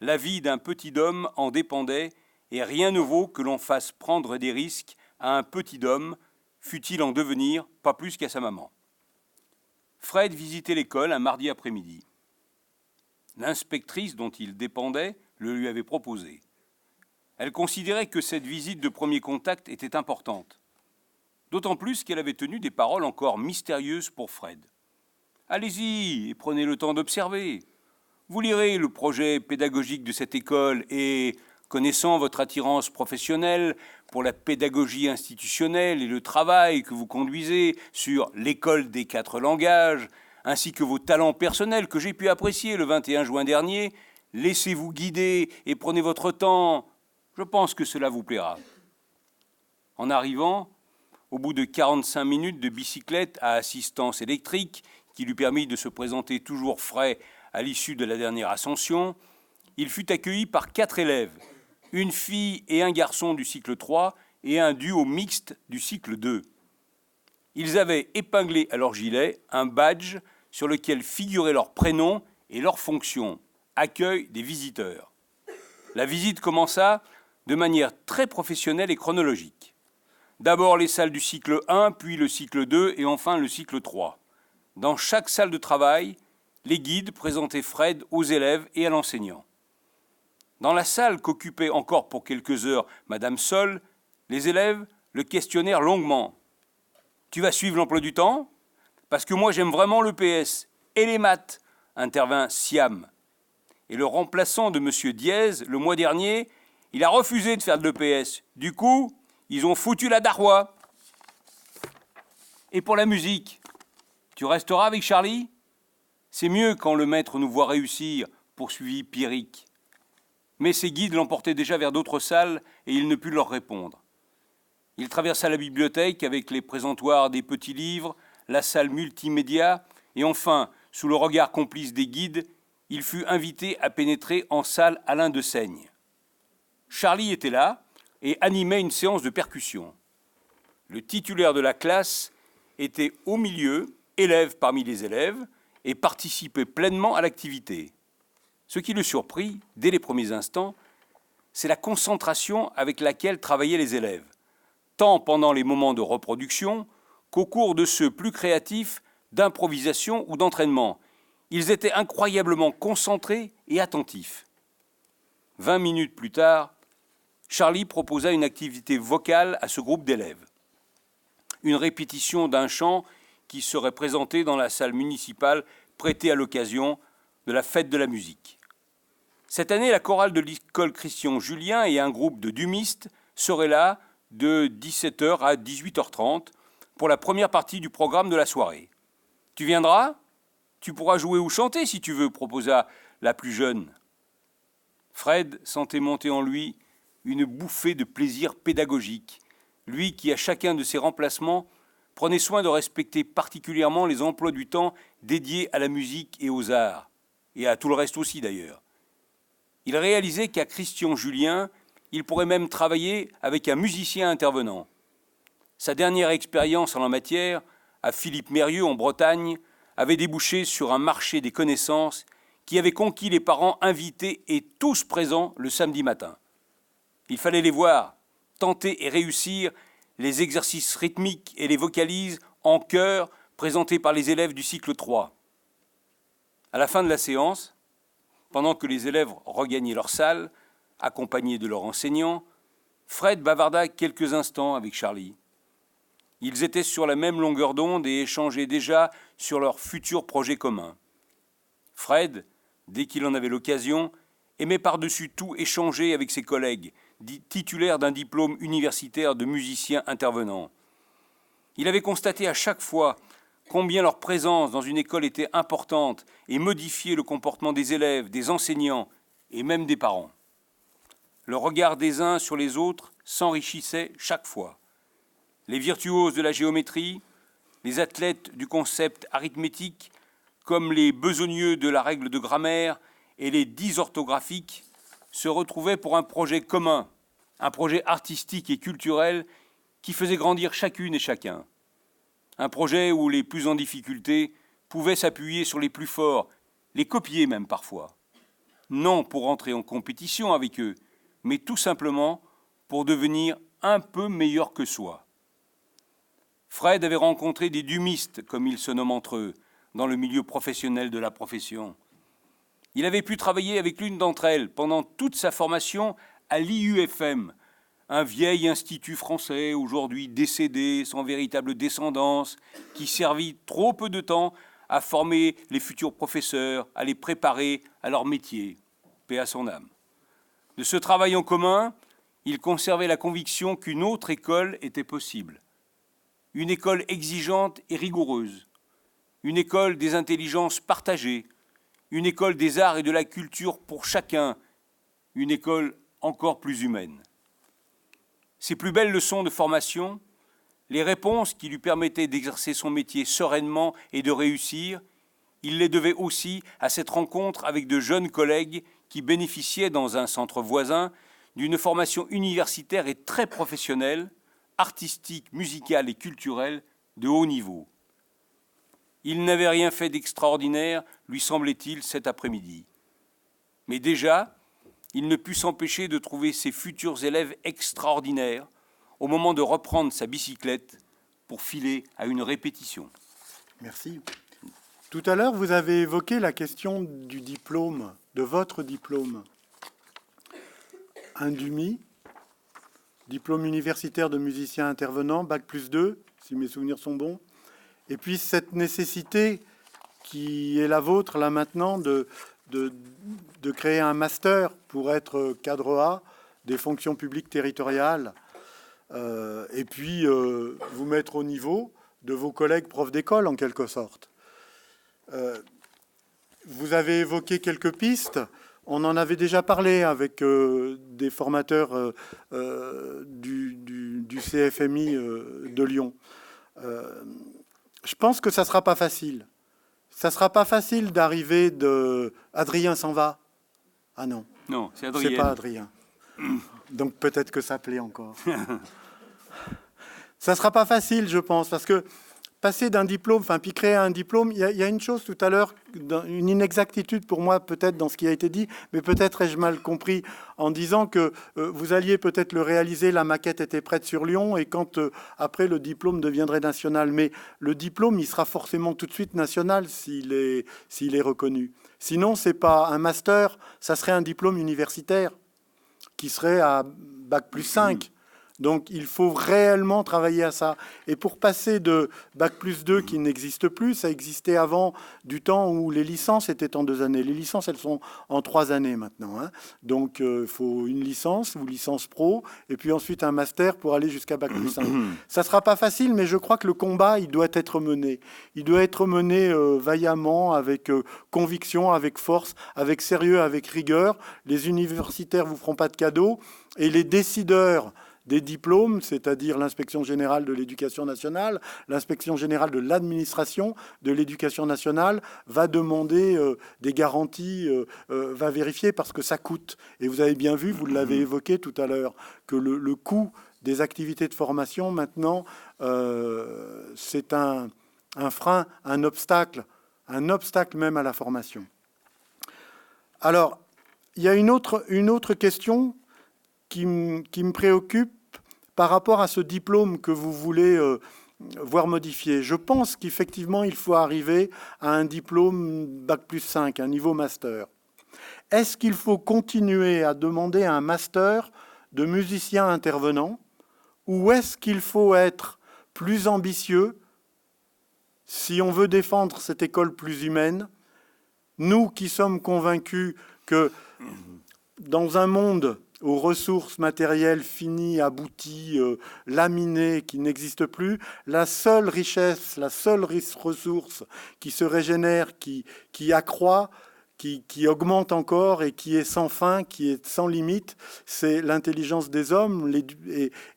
[SPEAKER 2] La vie d'un petit homme en dépendait et rien ne vaut que l'on fasse prendre des risques à un petit homme, fût-il en devenir, pas plus qu'à sa maman. Fred visitait l'école un mardi après-midi. L'inspectrice dont il dépendait le lui avait proposé. Elle considérait que cette visite de premier contact était importante, d'autant plus qu'elle avait tenu des paroles encore mystérieuses pour Fred. « Allez-y et prenez le temps d'observer. Vous lirez le projet pédagogique de cette école et, connaissant votre attirance professionnelle pour la pédagogie institutionnelle et le travail que vous conduisez sur l'école des 4 langages, ainsi que vos talents personnels que j'ai pu apprécier le 21 juin dernier, laissez-vous guider et prenez votre temps. Je pense que cela vous plaira. » En arrivant, au bout de 45 minutes de bicyclette à assistance électrique, qui lui permit de se présenter toujours frais à l'issue de la dernière ascension, il fut accueilli par 4 élèves, une fille et un garçon du cycle 3 et un duo mixte du cycle 2. Ils avaient épinglé à leur gilet un badge sur lequel figuraient leurs prénoms et leurs fonctions, accueil des visiteurs. La visite commença de manière très professionnelle et chronologique. D'abord les salles du cycle 1, puis le cycle 2 et enfin le cycle 3. Dans chaque salle de travail, les guides présentaient Fred aux élèves et à l'enseignant. Dans la salle qu'occupait encore pour quelques heures Madame Sol, les élèves le questionnèrent longuement. « Tu vas suivre l'emploi du temps ? Parce que moi j'aime vraiment le PS et les maths », intervint Siam. Et le remplaçant de M. Diez, le mois dernier, il a refusé de faire de l'EPS. Du coup, ils ont foutu la darwa. Et pour la musique, tu resteras avec Charlie ? C'est mieux quand le maître nous voit réussir, poursuivit Pierrick. Mais ses guides l'emportaient déjà vers d'autres salles et il ne put leur répondre. Il traversa la bibliothèque avec les présentoirs des petits livres, la salle multimédia et enfin, sous le regard complice des guides, il fut invité à pénétrer en salle Alain de Seigne. Charlie était là et animait une séance de percussion. Le titulaire de la classe était au milieu, élève parmi les élèves, et participait pleinement à l'activité. Ce qui le surprit, dès les premiers instants, c'est la concentration avec laquelle travaillaient les élèves, tant pendant les moments de reproduction qu'au cours de ceux plus créatifs d'improvisation ou d'entraînement. Ils étaient incroyablement concentrés et attentifs. 20 minutes plus tard, Charlie proposa une activité vocale à ce groupe d'élèves. Une répétition d'un chant qui serait présenté dans la salle municipale prêtée à l'occasion de la fête de la musique. Cette année, la chorale de l'école Christian Julien et un groupe de dumistes seraient là de 17h à 18h30 pour la première partie du programme de la soirée. « Tu viendras ? Tu pourras jouer ou chanter si tu veux », proposa la plus jeune. Fred sentait monter en lui une bouffée de plaisir pédagogique, lui qui, à chacun de ses remplacements, prenait soin de respecter particulièrement les emplois du temps dédiés à la musique et aux arts, et à tout le reste aussi d'ailleurs. Il réalisait qu'à Christian Julien, il pourrait même travailler avec un musicien intervenant. Sa dernière expérience en la matière, à Philippe Mérieux en Bretagne, avait débouché sur un marché des connaissances qui avait conquis les parents invités et tous présents le samedi matin. Il fallait les voir, tenter et réussir les exercices rythmiques et les vocalises en chœur présentés par les élèves du cycle 3. À la fin de la séance, pendant que les élèves regagnaient leur salle, accompagnés de leur enseignant, Fred bavarda quelques instants avec Charlie. Ils étaient sur la même longueur d'onde et échangeaient déjà sur leurs futurs projets communs. Fred, dès qu'il en avait l'occasion, aimait par-dessus tout échanger avec ses collègues, titulaires d'un diplôme universitaire de musicien intervenant. Il avait constaté à chaque fois combien leur présence dans une école était importante et modifiait le comportement des élèves, des enseignants et même des parents. Le regard des uns sur les autres s'enrichissait chaque fois. Les virtuoses de la géométrie, les athlètes du concept arithmétique, comme les besogneux de la règle de grammaire et les dysorthographiques, se retrouvaient pour un projet commun, un projet artistique et culturel qui faisait grandir chacune et chacun. Un projet où les plus en difficulté pouvaient s'appuyer sur les plus forts, les copier même parfois. Non pour entrer en compétition avec eux, mais tout simplement pour devenir un peu meilleur que soi. Fred avait rencontré des dumistes, comme ils se nomment entre eux, dans le milieu professionnel de la profession. Il avait pu travailler avec l'une d'entre elles pendant toute sa formation à l'IUFM, un vieil institut français, aujourd'hui décédé, sans véritable descendance, qui servit trop peu de temps à former les futurs professeurs, à les préparer à leur métier. Paix à son âme. De ce travail en commun, il conservait la conviction qu'une autre école était possible. Une école exigeante et rigoureuse. Une école des intelligences partagées. Une école des arts et de la culture pour chacun. Une école encore plus humaine. Ses plus belles leçons de formation, les réponses qui lui permettaient d'exercer son métier sereinement et de réussir, il les devait aussi à cette rencontre avec de jeunes collègues qui bénéficiaient dans un centre voisin d'une formation universitaire et très professionnelle, artistique, musicale et culturelle de haut niveau. Il n'avait rien fait d'extraordinaire, lui semblait-il, cet après-midi. Mais déjà, il ne put s'empêcher de trouver ses futurs élèves extraordinaires au moment de reprendre sa bicyclette pour filer à une répétition.
[SPEAKER 1] Merci. Tout à l'heure, vous avez évoqué la question du diplôme, de votre diplôme. Un DUMI, diplôme universitaire de musicien intervenant, Bac+2, si mes souvenirs sont bons. Et puis cette nécessité qui est la vôtre, là maintenant, de créer un master pour être cadre A des fonctions publiques territoriales. Et puis vous mettre au niveau de vos collègues profs d'école, en quelque sorte. Vous avez évoqué quelques pistes. On en avait déjà parlé avec des formateurs du CFMI de Lyon. Je pense que ça ne sera pas facile. Ça ne sera pas facile d'arriver de... Adrien s'en va. Ah non.
[SPEAKER 2] Non, c'est Adrien.
[SPEAKER 1] C'est pas Adrien. Donc peut-être que ça plaît encore. Ça ne sera pas facile, je pense, parce que passer d'un diplôme, puis créer un diplôme, il y a une chose tout à l'heure, une inexactitude pour moi peut-être dans ce qui a été dit, mais peut-être ai-je mal compris en disant que vous alliez peut-être le réaliser, la maquette était prête sur Lyon, et quand après le diplôme deviendrait national. Mais le diplôme, il sera forcément tout de suite national s'il est reconnu. Sinon, c'est pas un master, ça serait un diplôme universitaire qui serait à Bac+5. Donc, il faut réellement travailler à ça. Et pour passer de Bac+2 qui n'existe plus, ça existait avant du temps où les licences étaient en 2 années. Les licences, elles sont en 3 années maintenant. Donc, il faut une licence ou licence pro, et puis ensuite un master pour aller jusqu'à Bac+5. Ça ne sera pas facile, mais je crois que le combat, il doit être mené. Il doit être mené vaillamment, avec conviction, avec force, avec sérieux, avec rigueur. Les universitaires ne vous feront pas de cadeaux, et les décideurs des diplômes, c'est-à-dire l'inspection générale de l'éducation nationale, l'inspection générale de l'administration de l'éducation nationale, va demander des garanties, va vérifier parce que ça coûte. Et vous avez bien vu, vous l'avez évoqué tout à l'heure, que le coût des activités de formation, maintenant, c'est un frein, un obstacle même à la formation. Alors, il y a une autre question qui me préoccupe par rapport à ce diplôme que vous voulez voir modifié. Je pense qu'effectivement, il faut arriver à un diplôme Bac+5, un niveau master. Est-ce qu'il faut continuer à demander un master de musicien intervenant, ou est-ce qu'il faut être plus ambitieux si on veut défendre cette école plus humaine, nous qui sommes convaincus que dans un monde aux ressources matérielles finies, abouties, laminées, qui n'existent plus, la seule richesse, la seule ressource qui se régénère, qui accroît, qui augmente encore et qui est sans fin, qui est sans limite, c'est l'intelligence des hommes.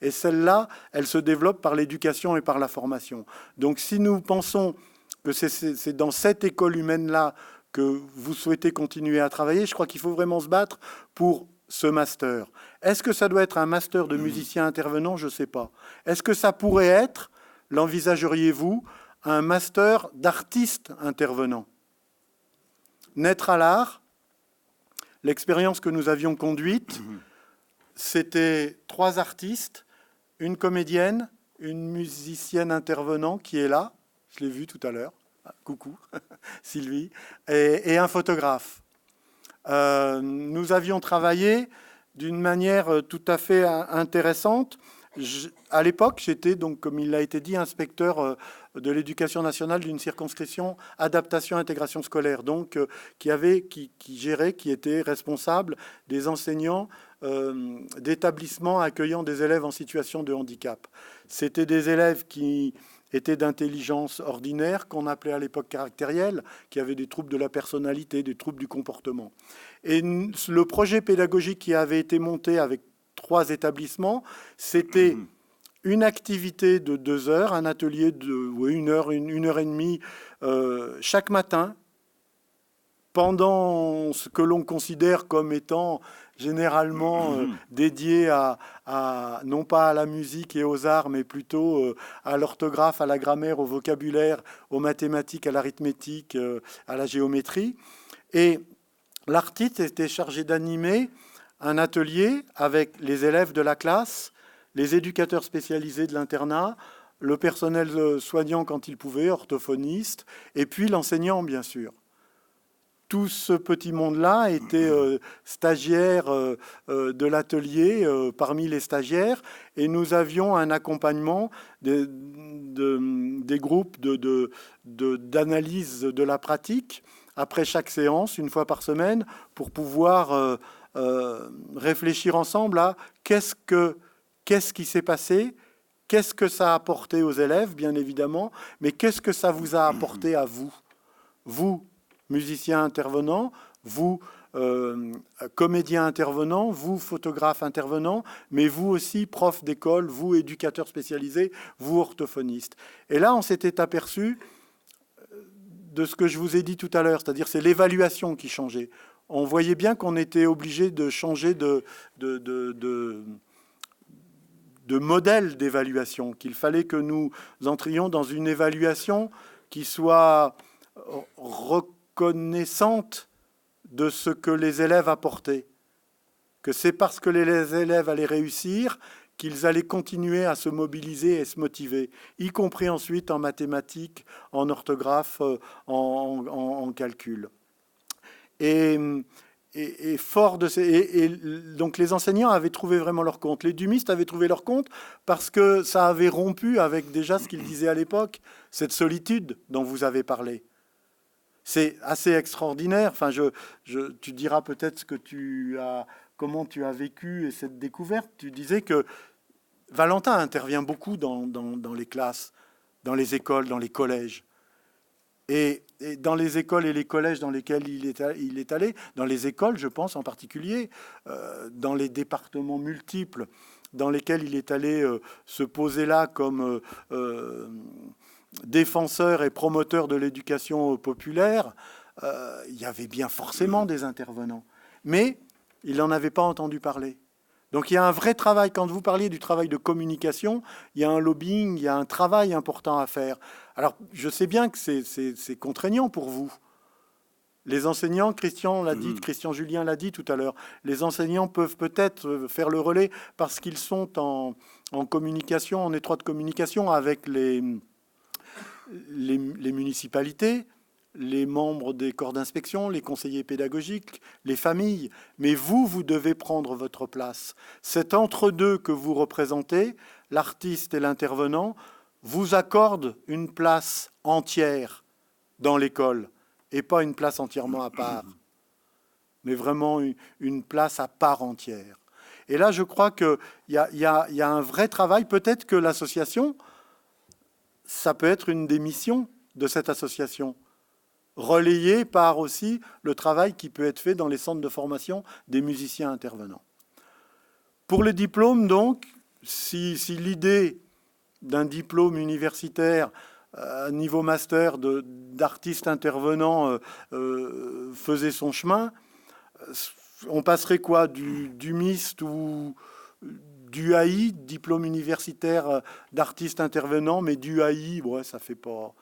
[SPEAKER 1] Et celle-là, elle se développe par l'éducation et par la formation. Donc si nous pensons que c'est dans cette école humaine-là que vous souhaitez continuer à travailler, je crois qu'il faut vraiment se battre pour ce master. Est-ce que ça doit être un master de musicien intervenant? Je ne sais pas. Est-ce que ça pourrait être, l'envisageriez-vous, un master d'artiste intervenant? Naître à l'art, l'expérience que nous avions conduite, c'était 3 artistes, une comédienne, une musicienne intervenant qui est là, je l'ai vu tout à l'heure, coucou Sylvie, et un photographe. Nous avions travaillé d'une manière tout à fait intéressante. À l'époque, j'étais, donc, comme il l'a été dit, inspecteur de l'éducation nationale d'une circonscription adaptation-intégration scolaire, donc qui gérait, qui était responsable des enseignants d'établissements accueillant des élèves en situation de handicap. C'était des élèves qui étaient d'intelligence ordinaire, qu'on appelait à l'époque caractérielle, qui avaient des troubles de la personnalité, des troubles du comportement. Et le projet pédagogique qui avait été monté avec 3 établissements, c'était une activité de 2 heures, un atelier de 1 heure, 1 heure et demie chaque matin, pendant ce que l'on considère comme étant généralement dédié non pas à la musique et aux arts, mais plutôt à l'orthographe, à la grammaire, au vocabulaire, aux mathématiques, à l'arithmétique, à la géométrie. Et l'artiste était chargé d'animer un atelier avec les élèves de la classe, les éducateurs spécialisés de l'internat, le personnel soignant quand il pouvait, orthophoniste, et puis l'enseignant, bien sûr. Tout ce petit monde-là était stagiaire de l'atelier parmi les stagiaires, et nous avions un accompagnement des groupes d'analyse de la pratique après chaque séance, 1 fois par semaine, pour pouvoir réfléchir ensemble à qu'est-ce qui s'est passé, qu'est-ce que ça a apporté aux élèves, bien évidemment, mais qu'est-ce que ça vous a apporté à vous, musiciens intervenants, vous, comédiens intervenants, vous, photographes intervenants, mais vous aussi, profs d'école, vous, éducateurs spécialisés, vous, orthophonistes. Et là, on s'était aperçu de ce que je vous ai dit tout à l'heure, c'est-à-dire c'est l'évaluation qui changeait. On voyait bien qu'on était obligé de changer de modèle d'évaluation, qu'il fallait que nous entrions dans une évaluation qui soit reconnaissante de ce que les élèves apportaient, que c'est parce que les élèves allaient réussir qu'ils allaient continuer à se mobiliser et se motiver, y compris ensuite en mathématiques, en orthographe, en calcul. Et fort de ces, donc les enseignants avaient trouvé vraiment leur compte. Les dumistes avaient trouvé leur compte parce que ça avait rompu avec déjà ce qu'ils disaient à l'époque, cette solitude dont vous avez parlé. C'est assez extraordinaire. Enfin, tu diras peut-être ce que comment tu as vécu et cette découverte. Tu disais que Valentin intervient beaucoup dans les classes, dans les écoles, dans les collèges. Et dans les écoles et les collèges dans lesquels il est allé, dans les écoles, je pense en particulier, dans les départements multiples dans lesquels il est allé se poser là comme défenseur et promoteur de l'éducation populaire, il y avait bien forcément des intervenants. Mais il n'en avait pas entendu parler. Donc il y a un vrai travail. Quand vous parliez du travail de communication, il y a un lobbying, il y a un travail important à faire. Alors je sais bien que c'est contraignant pour vous. Les enseignants, Christian Julien l'a dit tout à l'heure, les enseignants peuvent peut-être faire le relais parce qu'ils sont en communication, en étroite communication avec les municipalités, les membres des corps d'inspection, les conseillers pédagogiques, les familles. Mais vous devez prendre votre place. Cet entre-deux que vous représentez, l'artiste et l'intervenant, vous accorde une place entière dans l'école et pas une place entièrement à part, mais vraiment une place à part entière. Et là, je crois qu'il y a un vrai travail. Peut-être que l'association, ça peut être une des missions de cette association, relayée par aussi le travail qui peut être fait dans les centres de formation des musiciens intervenants. Pour le diplôme, donc, si l'idée d'un diplôme universitaire à niveau master d'artiste intervenant faisait son chemin, on passerait quoi, du MIST ou du AI, diplôme universitaire d'artiste intervenant, mais du AI, ouais, ça fait pas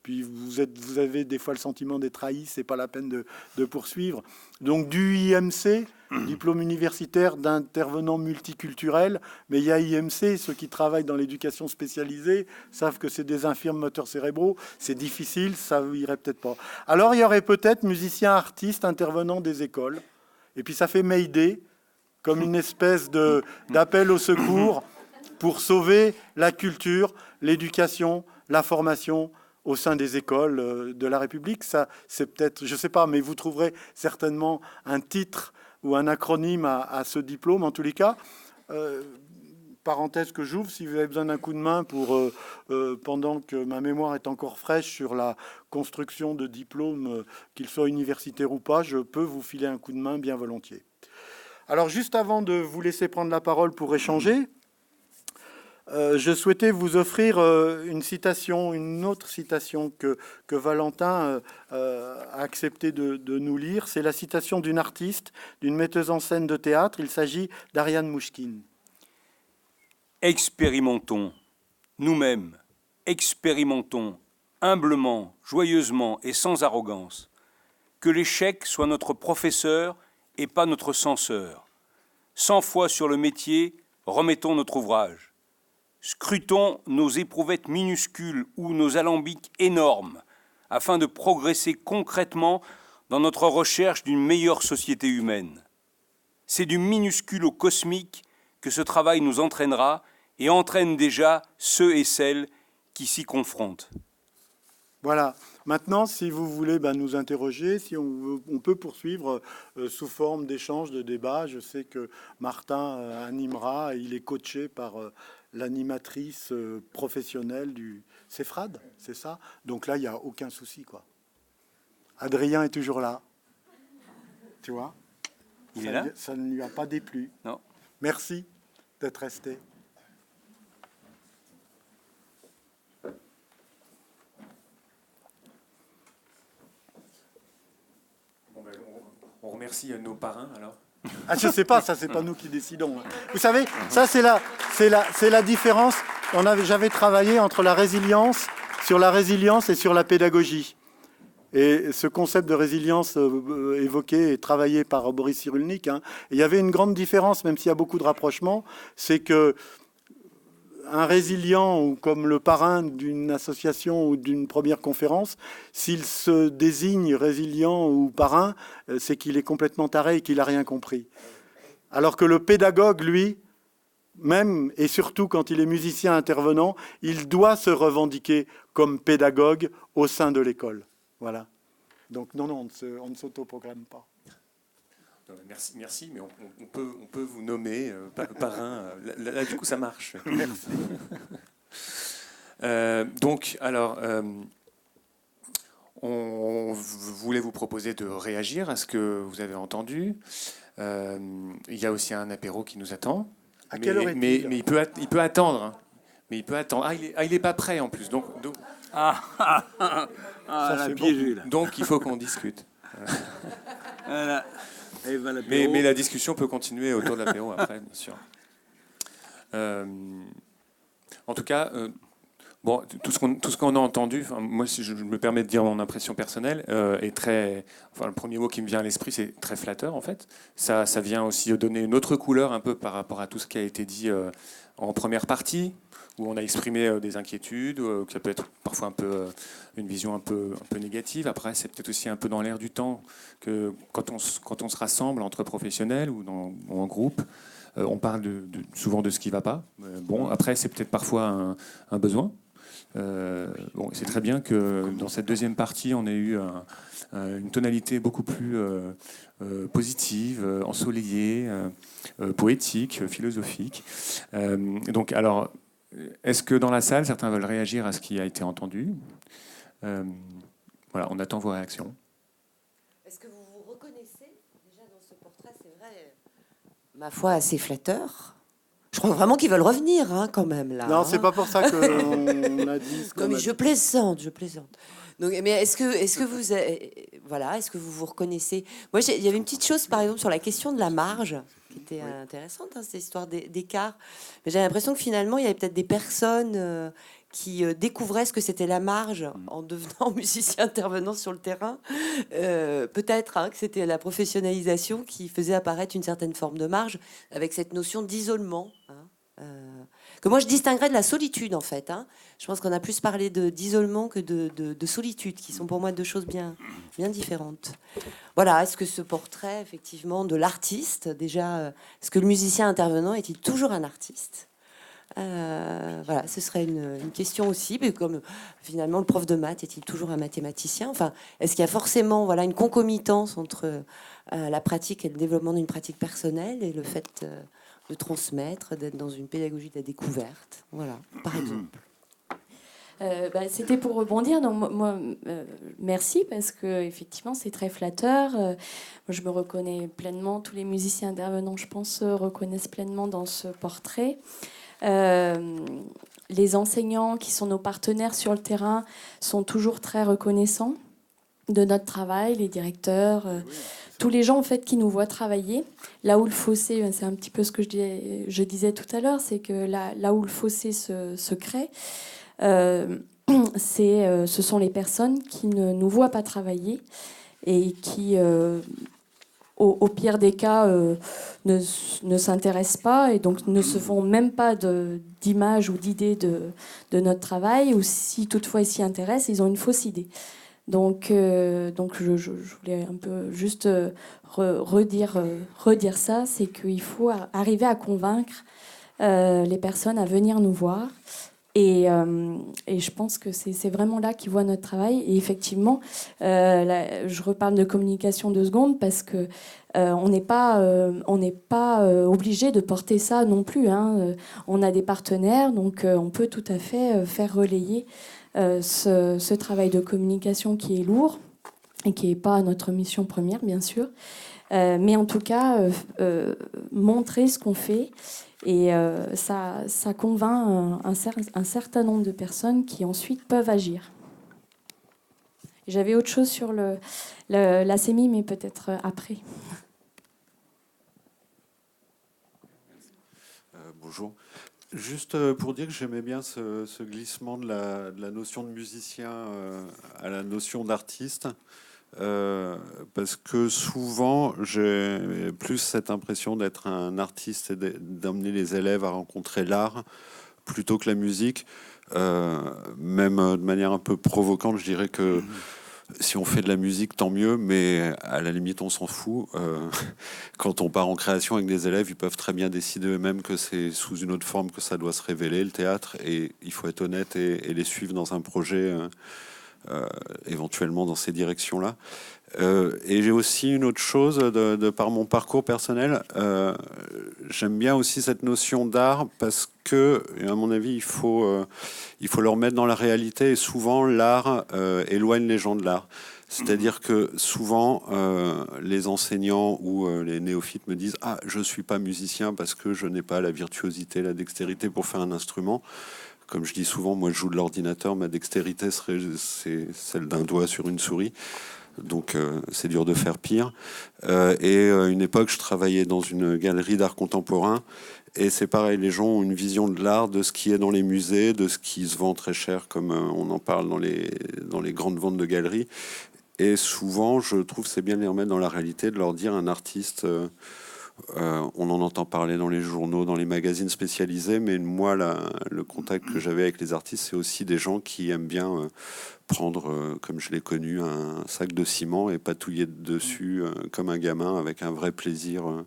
[SPEAKER 1] puis vous avez des fois le sentiment d'être trahi, c'est pas la peine de poursuivre. Donc du IMC, diplôme universitaire d'intervenant multiculturel, mais il y a IMC, ceux qui travaillent dans l'éducation spécialisée savent que c'est des infirmes moteurs cérébraux, c'est difficile, ça irait peut-être pas. Alors il y aurait peut-être musiciens, artistes, intervenants des écoles, et puis ça fait Mayday, comme une espèce d'appel au secours pour sauver la culture, l'éducation, la formation au sein des écoles de la République. Ça, c'est peut-être, je ne sais pas, mais vous trouverez certainement un titre ou un acronyme à ce diplôme. En tous les cas, parenthèse que j'ouvre, si vous avez besoin d'un coup de main pour, pendant que ma mémoire est encore fraîche sur la construction de diplômes, qu'ils soient universitaires ou pas, je peux vous filer un coup de main bien volontiers. Alors, juste avant de vous laisser prendre la parole pour échanger, je souhaitais vous offrir une autre citation que Valentin a accepté de nous lire. C'est la citation d'une artiste, d'une metteuse en scène de théâtre. Il s'agit d'Ariane Mouchkine.
[SPEAKER 2] Expérimentons, nous-mêmes, expérimentons, humblement, joyeusement et sans arrogance. Que l'échec soit notre professeur et pas notre censeur. 100 fois sur le métier, remettons notre ouvrage. Scrutons nos éprouvettes minuscules ou nos alambics énormes afin de progresser concrètement dans notre recherche d'une meilleure société humaine. C'est du minuscule au cosmique que ce travail nous entraînera et entraîne déjà ceux et celles qui s'y confrontent.
[SPEAKER 1] Voilà. Maintenant, si vous voulez nous interroger, si on peut poursuivre sous forme d'échange, de débat. Je sais que Martin animera, il est coaché par l'animatrice professionnelle du CEFRAD, c'est ça? Donc là, il n'y a aucun souci, quoi. Adrien est toujours là. Tu vois?
[SPEAKER 2] Il est là?
[SPEAKER 1] Ça ne lui a pas déplu.
[SPEAKER 2] Non.
[SPEAKER 1] Merci d'être resté.
[SPEAKER 3] On remercie nos parrains, alors.
[SPEAKER 1] Ah, je sais pas, ça c'est pas nous qui décidons. Vous savez, ça c'est la différence. J'avais travaillé entre la résilience et sur la pédagogie. Et ce concept de résilience évoqué et travaillé par Boris Cyrulnik, il y avait une grande différence, même s'il y a beaucoup de rapprochements, c'est que un résilient, ou comme le parrain d'une association ou d'une première conférence, s'il se désigne résilient ou parrain, c'est qu'il est complètement taré et qu'il n'a rien compris. Alors que le pédagogue, lui, même et surtout quand il est musicien intervenant, il doit se revendiquer comme pédagogue au sein de l'école. Voilà. Donc non, on ne s'autoprogramme pas.
[SPEAKER 3] Merci, mais on peut vous nommer parrain. Là, du coup, ça marche.
[SPEAKER 1] Merci.
[SPEAKER 3] Donc, alors, on voulait vous proposer de réagir à ce que vous avez entendu. Il y a aussi un apéro qui nous attend.
[SPEAKER 1] À quelle heure est-il ?
[SPEAKER 3] Mais il peut attendre. Hein. Mais il peut attendre. Ah, il est pas prêt en plus. Donc
[SPEAKER 1] ça, c'est
[SPEAKER 2] piégé, là.
[SPEAKER 3] Donc, il faut qu'on discute.
[SPEAKER 2] Voilà.
[SPEAKER 3] Mais la discussion peut continuer autour de l'apéro après, bien sûr. En tout cas, bon, tout ce qu'on a entendu, moi, si je me permets de dire mon impression personnelle, est très. Enfin, le premier mot qui me vient à l'esprit, c'est très flatteur, en fait. Ça vient aussi donner une autre couleur un peu par rapport à tout ce qui a été dit en première partie, où on a exprimé des inquiétudes, que ça peut être parfois un peu une vision un peu négative. Après, c'est peut-être aussi un peu dans l'air du temps que quand on se rassemble entre professionnels ou en groupe, on parle souvent de ce qui ne va pas. Bon, après, c'est peut-être parfois un besoin. Bon, c'est très bien que dans cette deuxième partie, on ait eu une tonalité beaucoup plus positive, ensoleillée, poétique, philosophique. Donc, alors, est-ce que dans la salle, certains veulent réagir à ce qui a été entendu ? Voilà, on attend vos réactions.
[SPEAKER 4] Est-ce que vous vous reconnaissez déjà dans ce portrait ? C'est vrai, ma foi, assez flatteur. Je crois vraiment qu'ils veulent revenir, quand même, là.
[SPEAKER 1] Non, c'est pas pour ça qu'on a dit ce qu'on
[SPEAKER 4] Non, mais
[SPEAKER 1] a
[SPEAKER 4] je
[SPEAKER 1] dit.
[SPEAKER 4] plaisante. Donc, mais est-ce que vous vous reconnaissez ? Moi, il y avait une petite chose, par exemple, sur la question de la marge, qui était intéressante, cette histoire d'écart. Mais j'ai l'impression que finalement, il y avait peut-être des personnes qui découvrait ce que c'était la marge en devenant musicien intervenant sur le terrain. Peut-être que c'était la professionnalisation qui faisait apparaître une certaine forme de marge avec cette notion d'isolement. Que moi je distinguerais de la solitude en fait. Je pense qu'on a plus parlé d'isolement que de solitude, qui sont pour moi deux choses bien différentes. Voilà, est-ce que ce portrait effectivement de l'artiste, déjà, est-ce que le musicien intervenant est-il toujours un artiste ? Voilà, ce serait une question aussi, mais comme finalement le prof de maths est-il toujours un mathématicien ? Enfin, est-ce qu'il y a forcément une concomitance entre la pratique et le développement d'une pratique personnelle et le fait de transmettre, d'être dans une pédagogie de la découverte, voilà, par exemple.
[SPEAKER 5] C'était pour rebondir. Donc, moi, merci, parce que effectivement, c'est très flatteur. Je me reconnais pleinement. Tous les musiciens intervenants, je pense, reconnaissent pleinement dans ce portrait. Les enseignants qui sont nos partenaires sur le terrain sont toujours très reconnaissants de notre travail, les directeurs, tous les gens en fait qui nous voient travailler. Là où le fossé, c'est un petit peu ce que je disais tout à l'heure, c'est que là où le fossé se crée, ce sont les personnes qui ne nous voient pas travailler et qui, au pire des cas, ne s'intéressent pas et donc ne se font même pas d'image ou d'idée de notre travail, ou si toutefois ils s'y intéressent, ils ont une fausse idée. Donc je voulais un peu juste redire ça, c'est qu'il faut arriver à convaincre les personnes à venir nous voir. Et je pense que c'est vraiment là qu'ils voient notre travail. Et effectivement, je reparle de communication 2 secondes parce que on n'est pas obligé de porter ça non plus. On a des partenaires, donc on peut tout à fait faire relayer ce travail de communication qui est lourd et qui n'est pas notre mission première, bien sûr. Mais en tout cas, montrer ce qu'on fait. Et ça convainc un certain nombre de personnes qui ensuite peuvent agir. J'avais autre chose sur la CEMI, mais peut-être après.
[SPEAKER 6] Bonjour. Juste pour dire que j'aimais bien ce glissement de la notion de musicien à la notion d'artiste. Parce que souvent, j'ai plus cette impression d'être un artiste et d'emmener les élèves à rencontrer l'art plutôt que la musique. Même de manière un peu provocante, je dirais que si on fait de la musique, tant mieux, mais à la limite, on s'en fout. Quand on part en création avec des élèves, ils peuvent très bien décider eux-mêmes que c'est sous une autre forme que ça doit se révéler, le théâtre, et il faut être honnête et les suivre dans un projet... éventuellement dans ces directions-là. Et j'ai aussi une autre chose, de par mon parcours personnel, j'aime bien aussi cette notion d'art parce que, à mon avis, il faut le remettre dans la réalité, et souvent l'art éloigne les gens de l'art. C'est-à-dire que souvent, les enseignants ou les néophytes me disent « Ah, je ne suis pas musicien parce que je n'ai pas la virtuosité, la dextérité pour faire un instrument ». Comme je dis souvent, moi je joue de l'ordinateur, ma dextérité c'est celle d'un doigt sur une souris. Donc c'est dur de faire pire. Et une époque, je travaillais dans une galerie d'art contemporain. Et c'est pareil, les gens ont une vision de l'art, de ce qui est dans les musées, de ce qui se vend très cher, comme on en parle dans les grandes ventes de galeries. Et souvent, je trouve que c'est bien de les remettre dans la réalité, de leur dire un artiste... on en entend parler dans les journaux, dans les magazines spécialisés, mais moi, le contact que j'avais avec les artistes, c'est aussi des gens qui aiment bien prendre, comme je l'ai connu, un sac de ciment et patouiller dessus comme un gamin, avec un vrai plaisir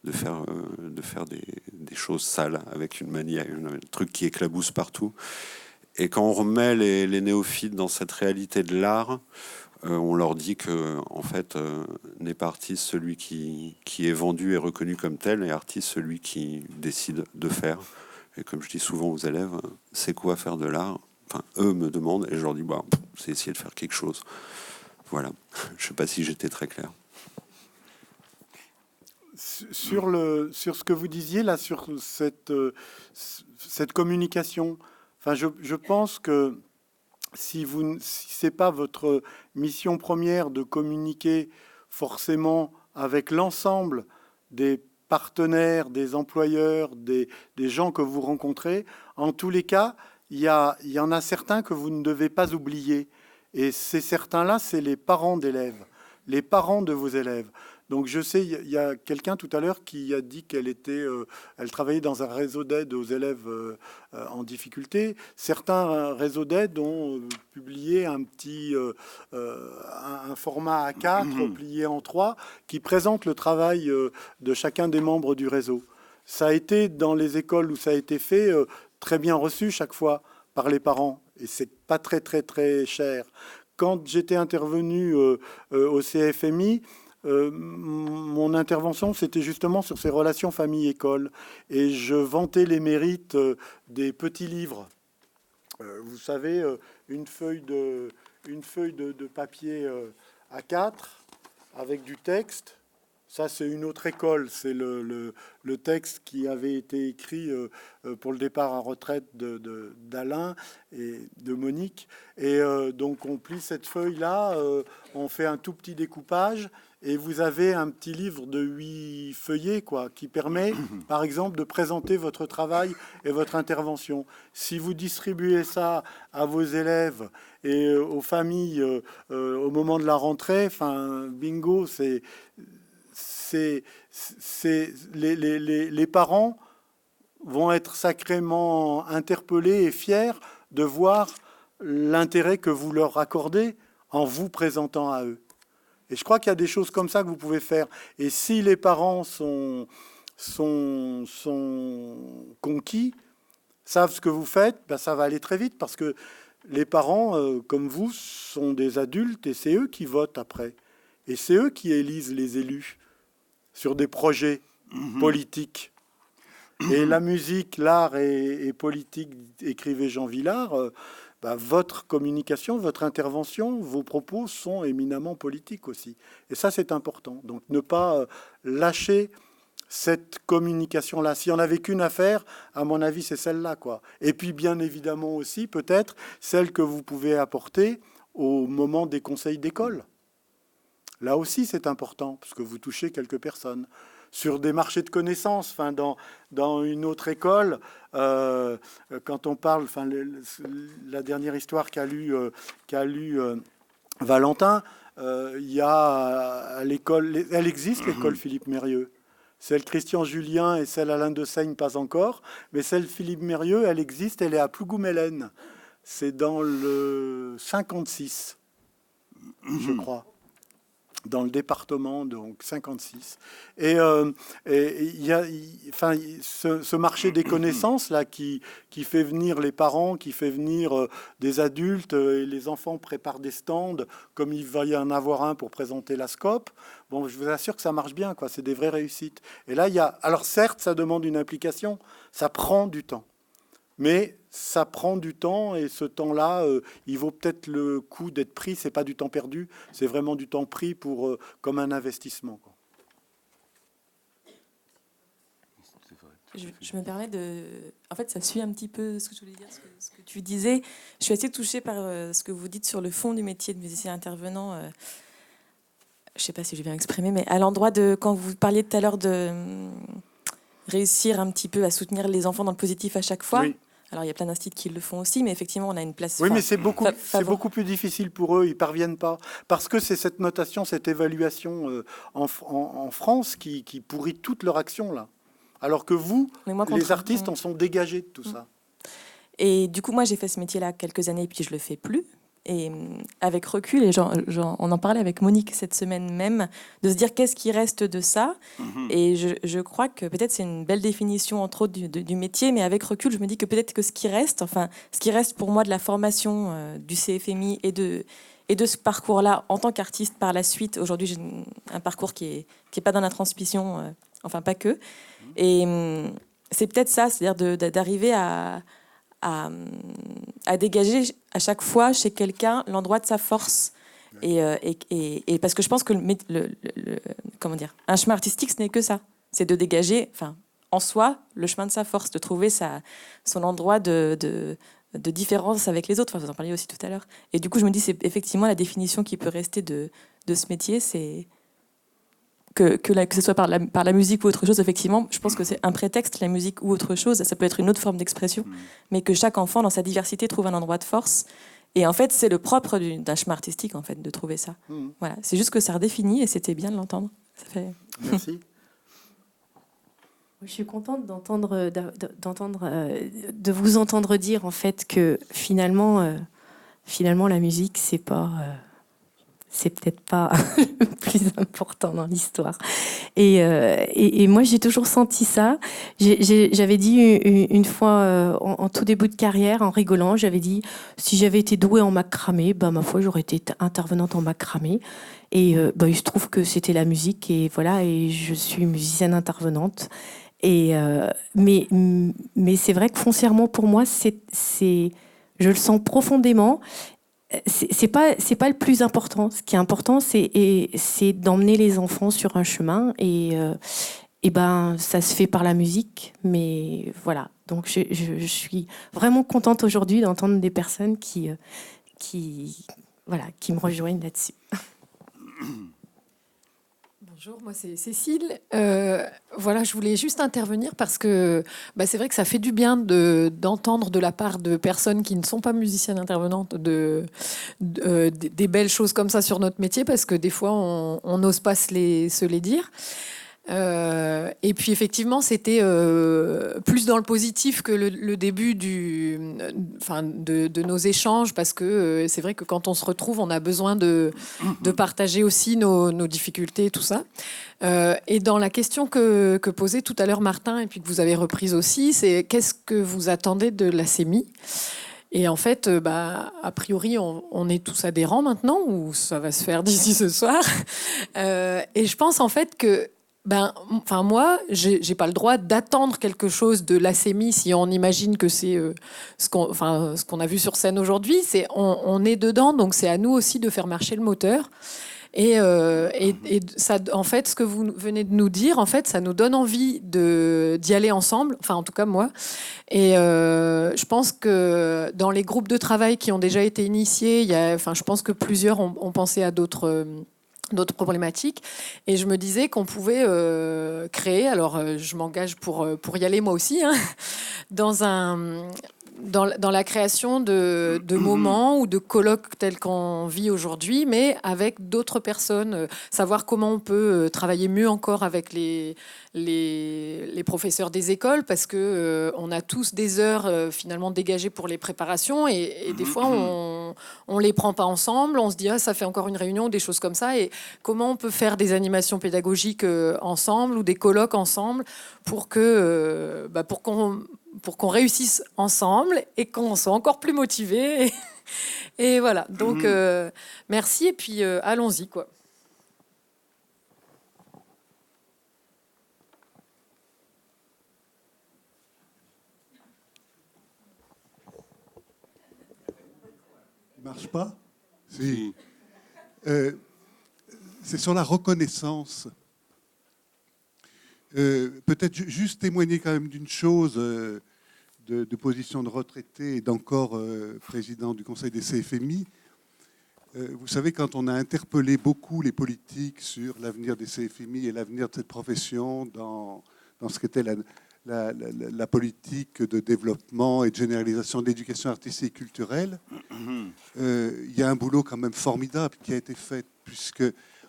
[SPEAKER 6] de faire des choses sales, avec une manière, un truc qui éclabousse partout. Et quand on remet les néophytes dans cette réalité de l'art, on leur dit que, en fait, n'est pas artiste celui qui est vendu et reconnu comme tel, et artiste celui qui décide de faire. Et comme je dis souvent aux élèves, c'est quoi faire de l'art ? Enfin, eux me demandent, et je leur dis, bah, c'est essayer de faire quelque chose. Voilà. Je ne sais pas si j'étais très clair.
[SPEAKER 1] Sur ce que vous disiez là, sur cette communication, enfin, je pense que si c'est pas votre mission première de communiquer forcément avec l'ensemble des partenaires, des employeurs, des gens que vous rencontrez, en tous les cas, il y en a certains que vous ne devez pas oublier. Et ces certains-là, c'est les parents d'élèves, les parents de vos élèves. Donc je sais, il y a quelqu'un tout à l'heure qui a dit elle travaillait dans un réseau d'aide aux élèves en difficulté. Certains réseaux d'aide ont publié un format A4 plié en 3 qui présente le travail de chacun des membres du réseau. Ça a été dans les écoles où ça a été fait très bien reçu chaque fois par les parents et c'est pas très très très cher. Quand j'étais intervenu au CFMI, mon intervention, c'était justement sur ces relations famille-école. Et je vantais les mérites des petits livres. Vous savez, une feuille de papier A4 avec du texte. Ça, c'est une autre école. C'est le texte qui avait été écrit pour le départ en retraite d'Alain et de Monique. Et donc, on plie cette feuille-là, on fait un tout petit découpage, et vous avez un petit livre de 8 feuillets, quoi, qui permet, par exemple, de présenter votre travail et votre intervention. Si vous distribuez ça à vos élèves et aux familles au moment de la rentrée, enfin, bingo, les parents vont être sacrément interpellés et fiers de voir l'intérêt que vous leur accordez en vous présentant à eux. Et je crois qu'il y a des choses comme ça que vous pouvez faire. Et si les parents sont conquis, savent ce que vous faites, ben ça va aller très vite parce que les parents, comme vous, sont des adultes et c'est eux qui votent après. Et c'est eux qui élisent les élus sur des projets politiques. Et la musique, l'art et politique, écrivait Jean Vilar, votre communication, votre intervention, vos propos sont éminemment politiques aussi. Et ça, c'est important. Donc, ne pas lâcher cette communication-là. S'il n'y en avait qu'une à faire, à mon avis, c'est celle-là, quoi. Et puis, bien évidemment aussi, peut-être, celle que vous pouvez apporter au moment des conseils d'école. Là aussi, c'est important, parce que vous touchez quelques personnes. Sur des marchés de connaissances, enfin, dans une autre école, quand on parle, enfin, la dernière histoire qu'a lu Valentin, il y a à l'école, elle existe, l'école Philippe Mérieux. Celle Christian Julien et celle Alain de Seigne, pas encore, mais celle Philippe Mérieux, elle existe, elle est à Plougoumelen. C'est dans le 56, je crois. Dans le département, donc 56. Et il y a, enfin, ce marché des connaissances là qui fait venir les parents, qui fait venir des adultes, et les enfants préparent des stands, comme il va y en avoir un pour présenter la SCOP. Bon, je vous assure que ça marche bien, quoi. C'est des vraies réussites. Et là, il y a, alors certes, ça demande une implication, ça prend du temps. Mais ça prend du temps et ce temps-là, il vaut peut-être le coup d'être pris. C'est pas du temps perdu, c'est vraiment du temps pris pour comme un investissement, quoi.
[SPEAKER 7] Je me permets de... En fait, ça suit un petit peu ce que je voulais dire, ce que tu disais. Je suis assez touchée par ce que vous dites sur le fond du métier de musicien intervenant. Je ne sais pas si j'ai bien exprimé, mais à l'endroit de... Quand vous parliez tout à l'heure de réussir un petit peu à soutenir les enfants dans le positif à chaque fois... Oui. Alors, il y a plein d'instituts qui le font aussi, mais effectivement, on a une place...
[SPEAKER 1] Oui, mais c'est beaucoup plus difficile pour eux. Ils ne parviennent pas. Parce que c'est cette notation, cette évaluation en France qui pourrit toute leur action, là. Alors que vous, les artistes, en sont dégagés de tout ça.
[SPEAKER 7] Et du coup, moi, j'ai fait ce métier-là quelques années, puis je ne le fais plus. Et avec recul, et on en parlait avec Monique cette semaine même, de se dire qu'est-ce qui reste de ça. Et je crois que peut-être c'est une belle définition, entre autres, du métier, mais avec recul, je me dis que peut-être que ce qui reste pour moi de la formation du CFMI et de ce parcours-là en tant qu'artiste par la suite, aujourd'hui j'ai un parcours qui est pas dans la transmission, enfin pas que. Et c'est peut-être ça, c'est-à-dire d'arriver à dégager à chaque fois chez quelqu'un l'endroit de sa force. Et parce que je pense que comment dire, un chemin artistique, ce n'est que ça. C'est de dégager, enfin, en soi, le chemin de sa force, de trouver son endroit de différence avec les autres. Enfin, vous en parliez aussi tout à l'heure. Et du coup, je me dis, c'est effectivement la définition qui peut rester de ce métier, c'est que ce soit par la musique ou autre chose, effectivement, je pense que c'est un prétexte, la musique ou autre chose, ça peut être une autre forme d'expression, mais que chaque enfant, dans sa diversité, trouve un endroit de force. Et en fait, c'est le propre d'un chemin artistique, en fait, de trouver ça. Voilà. C'est juste que ça redéfinit et c'était bien de l'entendre. Ça fait...
[SPEAKER 1] Merci.
[SPEAKER 8] Je suis contente de vous entendre dire en fait que finalement la musique c'est peut-être pas le plus important dans l'histoire. Et moi j'ai toujours senti ça. J'avais dit une fois en tout début de carrière en rigolant, j'avais dit si j'avais été douée en macramé, ma foi j'aurais été intervenante en macramé. Et il se trouve que c'était la musique et voilà, et je suis musicienne intervenante. Et mais c'est vrai que foncièrement pour moi je le sens profondément. C'est pas le plus important. Ce qui est important c'est d'emmener les enfants sur un chemin et ça se fait par la musique. Mais voilà, donc je suis vraiment contente aujourd'hui d'entendre des personnes qui me rejoignent là-dessus.
[SPEAKER 9] Bonjour, moi c'est Cécile. Voilà, je voulais juste intervenir parce que c'est vrai que ça fait du bien d'entendre de la part de personnes qui ne sont pas musiciennes intervenantes des belles choses comme ça sur notre métier, parce que des fois on n'ose pas se les dire. Et puis effectivement, c'était plus dans le positif que le début de nos échanges, parce que c'est vrai que quand on se retrouve, on a besoin de partager aussi nos difficultés et tout ça. Et dans la question que posait tout à l'heure Martin, et puis que vous avez reprise aussi, c'est qu'est-ce que vous attendez de la CEMI ? Et en fait, a priori, on est tous adhérents maintenant, ou ça va se faire d'ici ce soir. Et je pense en fait que moi, j'ai pas le droit d'attendre quelque chose de la CEMI si on imagine que c'est ce qu'on a vu sur scène aujourd'hui. On est dedans, donc c'est à nous aussi de faire marcher le moteur. Et ça, en fait, ce que vous venez de nous dire, en fait, ça nous donne envie d'y aller ensemble. Enfin, en tout cas, moi. Et je pense que dans les groupes de travail qui ont déjà été initiés, je pense que plusieurs ont pensé à d'autres problématiques, et je me disais qu'on pouvait créer, alors je m'engage pour y aller moi aussi, hein, dans la création de moments ou de colloques tels qu'on vit aujourd'hui, mais avec d'autres personnes, savoir comment on peut travailler mieux encore avec les professeurs des écoles, parce que on a tous des heures finalement dégagées pour les préparations, et des fois on les prend pas ensemble, on se dit ça fait encore une réunion, des choses comme ça, et comment on peut faire des animations pédagogiques ensemble ou des colloques ensemble pour qu'on réussisse ensemble et qu'on soit encore plus motivés. Et voilà, donc merci, et puis allons-y, quoi.
[SPEAKER 10] Marche pas ? Si. C'est sur la reconnaissance. Peut-être juste témoigner quand même d'une chose, de position de retraité et d'encore président du Conseil des CFMI. Vous savez, quand on a interpellé beaucoup les politiques sur l'avenir des CFMI et l'avenir de cette profession dans ce qu'était la politique de développement et de généralisation de l'éducation artistique et culturelle, il y a un boulot quand même formidable qui a été fait, puisque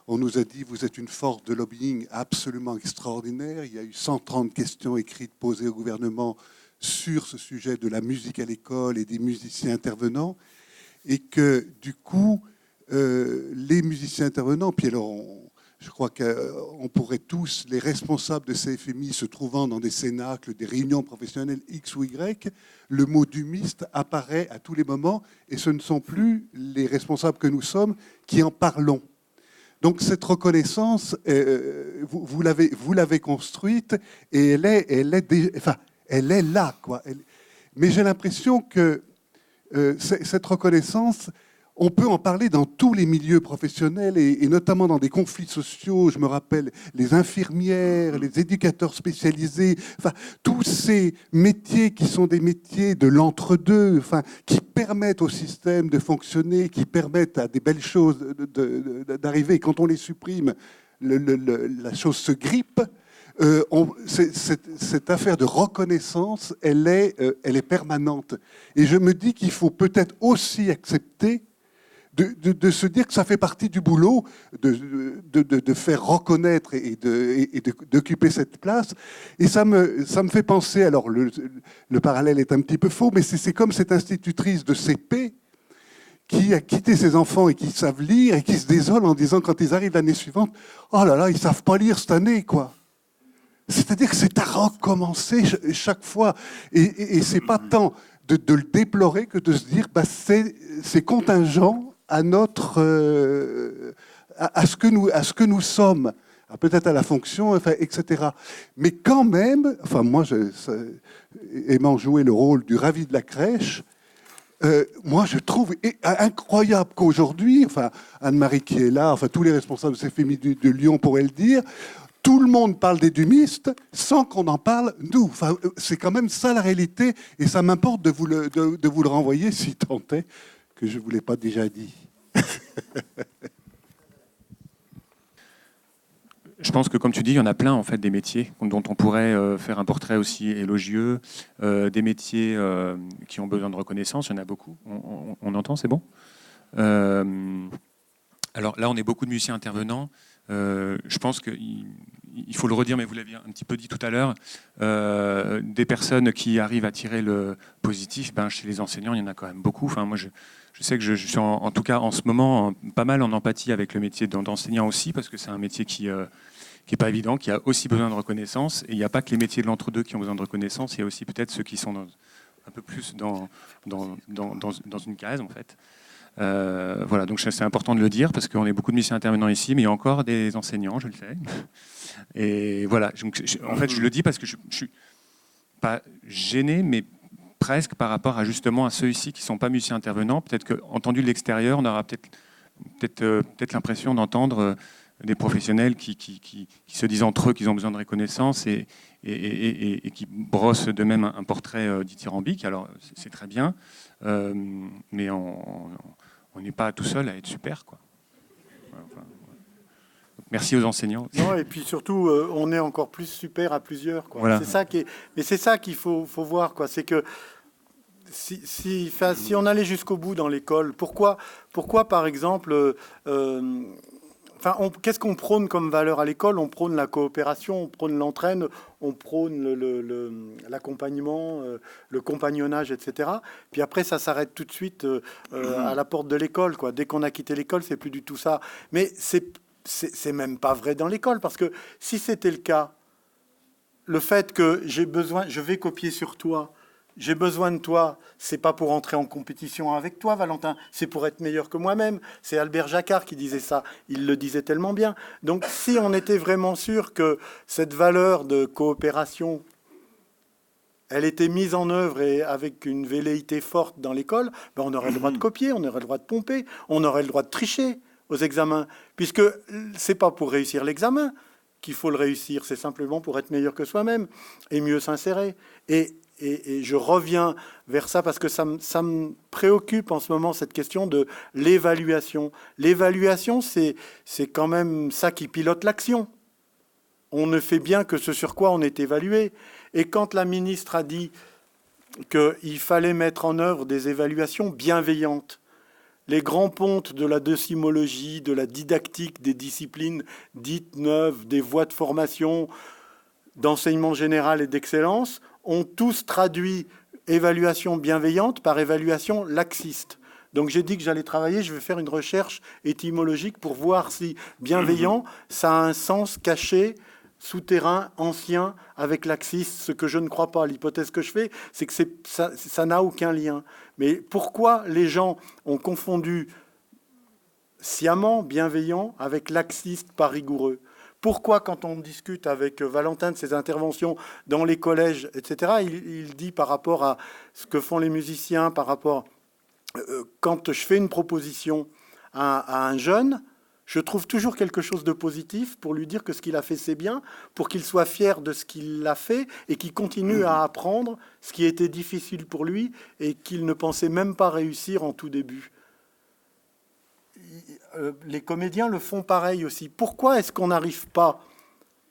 [SPEAKER 10] on nous a dit vous êtes une force de lobbying absolument extraordinaire. Il y a eu 130 questions écrites posées au gouvernement sur ce sujet de la musique à l'école et des musiciens intervenants, et que du coup les musiciens intervenants, puis alors je crois qu'on pourrait tous, les responsables de CFMI se trouvant dans des cénacles, des réunions professionnelles X ou Y, le mot d'humiste apparaît à tous les moments, et ce ne sont plus les responsables que nous sommes qui en parlons. Donc cette reconnaissance, vous l'avez construite, et elle est là, quoi. Mais j'ai l'impression que cette reconnaissance, on peut en parler dans tous les milieux professionnels, et notamment dans des conflits sociaux. Je me rappelle les infirmières, les éducateurs spécialisés, tous ces métiers qui sont des métiers de l'entre-deux, qui permettent au système de fonctionner, qui permettent à des belles choses d'arriver. Et quand on les supprime, la chose se grippe, cette affaire de reconnaissance, elle est permanente. Et je me dis qu'il faut peut-être aussi accepter de se dire que ça fait partie du boulot de faire reconnaître et d'occuper cette place. Et ça me fait penser, alors le parallèle est un petit peu faux, mais c'est comme cette institutrice de CP qui a quitté ses enfants et qui savent lire et qui se désole en disant quand ils arrivent l'année suivante, oh là là, ils savent pas lire cette année, quoi. C'est-à-dire que c'est à recommencer chaque fois. Et c'est pas tant de le déplorer que de se dire, bah, c'est contingent à notre, à ce que nous sommes, peut-être à la fonction, enfin, etc. Mais quand même, enfin moi, aimant jouer le rôle du ravi de la crèche, moi je trouve incroyable qu'aujourd'hui, enfin Anne-Marie qui est là, enfin tous les responsables de CFMI de Lyon pourraient le dire, tout le monde parle des dumistes sans qu'on en parle nous. Enfin, c'est quand même ça la réalité, et ça m'importe de vous le renvoyer si tant est que je ne vous l'ai pas déjà dit.
[SPEAKER 3] Je pense que, comme tu dis, il y en a plein en fait des métiers dont on pourrait faire un portrait aussi élogieux, des métiers qui ont besoin de reconnaissance. Il y en a beaucoup. On entend, c'est bon. Alors là, on est beaucoup de musiciens intervenants. Je pense qu'il faut le redire, mais vous l'avez un petit peu dit tout à l'heure, des personnes qui arrivent à tirer le positif, chez les enseignants, il y en a quand même beaucoup. Enfin, moi, je sais que je suis en tout cas en ce moment pas mal en empathie avec le métier d'enseignant aussi, parce que c'est un métier qui n'est pas évident, qui a aussi besoin de reconnaissance. Et il n'y a pas que les métiers de l'entre-deux qui ont besoin de reconnaissance, il y a aussi peut-être ceux qui sont un peu plus dans une case, en fait. Voilà, donc c'est important de le dire parce qu'on est beaucoup de musiciens intervenants ici, mais il y a encore des enseignants, je le sais. Et voilà, donc, en fait, je le dis parce que je suis pas gêné, mais presque par rapport à justement à ceux ici qui ne sont pas musiciens intervenants. Peut-être qu'entendu de l'extérieur, on aura peut-être l'impression d'entendre des professionnels qui se disent entre eux qu'ils ont besoin de reconnaissance et qui brossent de même un portrait dithyrambique. Alors, c'est très bien, mais on n'est pas tout seul à être super, quoi. Enfin, merci aux enseignants.
[SPEAKER 1] Non, et puis surtout, on est encore plus super à plusieurs, quoi. Voilà. Mais c'est ça qu'il faut voir, quoi. C'est que si on allait jusqu'au bout dans l'école, pourquoi par exemple, qu'est-ce qu'on prône comme valeur à l'école? On prône la coopération, on prône l'entraide, on prône l'accompagnement, le compagnonnage, etc. Puis après, ça s'arrête tout de suite à la porte de l'école, quoi. Dès qu'on a quitté l'école, c'est plus du tout ça. Mais c'est même pas vrai dans l'école, parce que si c'était le cas, le fait que je vais copier sur toi, j'ai besoin de toi, c'est pas pour entrer en compétition avec toi, Valentin, c'est pour être meilleur que moi-même. C'est Albert Jacquard qui disait ça, il le disait tellement bien. Donc si on était vraiment sûr que cette valeur de coopération, elle était mise en œuvre et avec une velléité forte dans l'école, on aurait le droit de copier, on aurait le droit de pomper, on aurait le droit de tricher aux examens, puisque c'est pas pour réussir l'examen qu'il faut le réussir, c'est simplement pour être meilleur que soi-même et mieux s'insérer. Et je reviens vers ça parce que ça me préoccupe en ce moment, cette question de l'évaluation. L'évaluation, c'est quand même ça qui pilote l'action. On ne fait bien que ce sur quoi on est évalué. Et quand la ministre a dit qu'il fallait mettre en œuvre des évaluations bienveillantes, les grands pontes de la décimologie, de la didactique, des disciplines dites neuves, des voies de formation, d'enseignement général et d'excellence, ont tous traduit évaluation bienveillante par évaluation laxiste. Donc j'ai dit que j'allais travailler, je vais faire une recherche étymologique pour voir si bienveillant, ça a un sens caché, souterrain, ancien, avec laxiste, ce que je ne crois pas. L'hypothèse que je fais, c'est que ça n'a aucun lien. Mais pourquoi les gens ont confondu sciemment bienveillant avec laxiste, pas rigoureux? Pourquoi, quand on discute avec Valentin de ses interventions dans les collèges, etc., il dit par rapport à ce que font les musiciens, par rapport... quand je fais une proposition à un jeune, je trouve toujours quelque chose de positif pour lui dire que ce qu'il a fait, c'est bien, pour qu'il soit fier de ce qu'il a fait et qu'il continue à apprendre ce qui était difficile pour lui et qu'il ne pensait même pas réussir en tout début. les comédiens le font pareil aussi. Pourquoi est-ce qu'on n'arrive pas?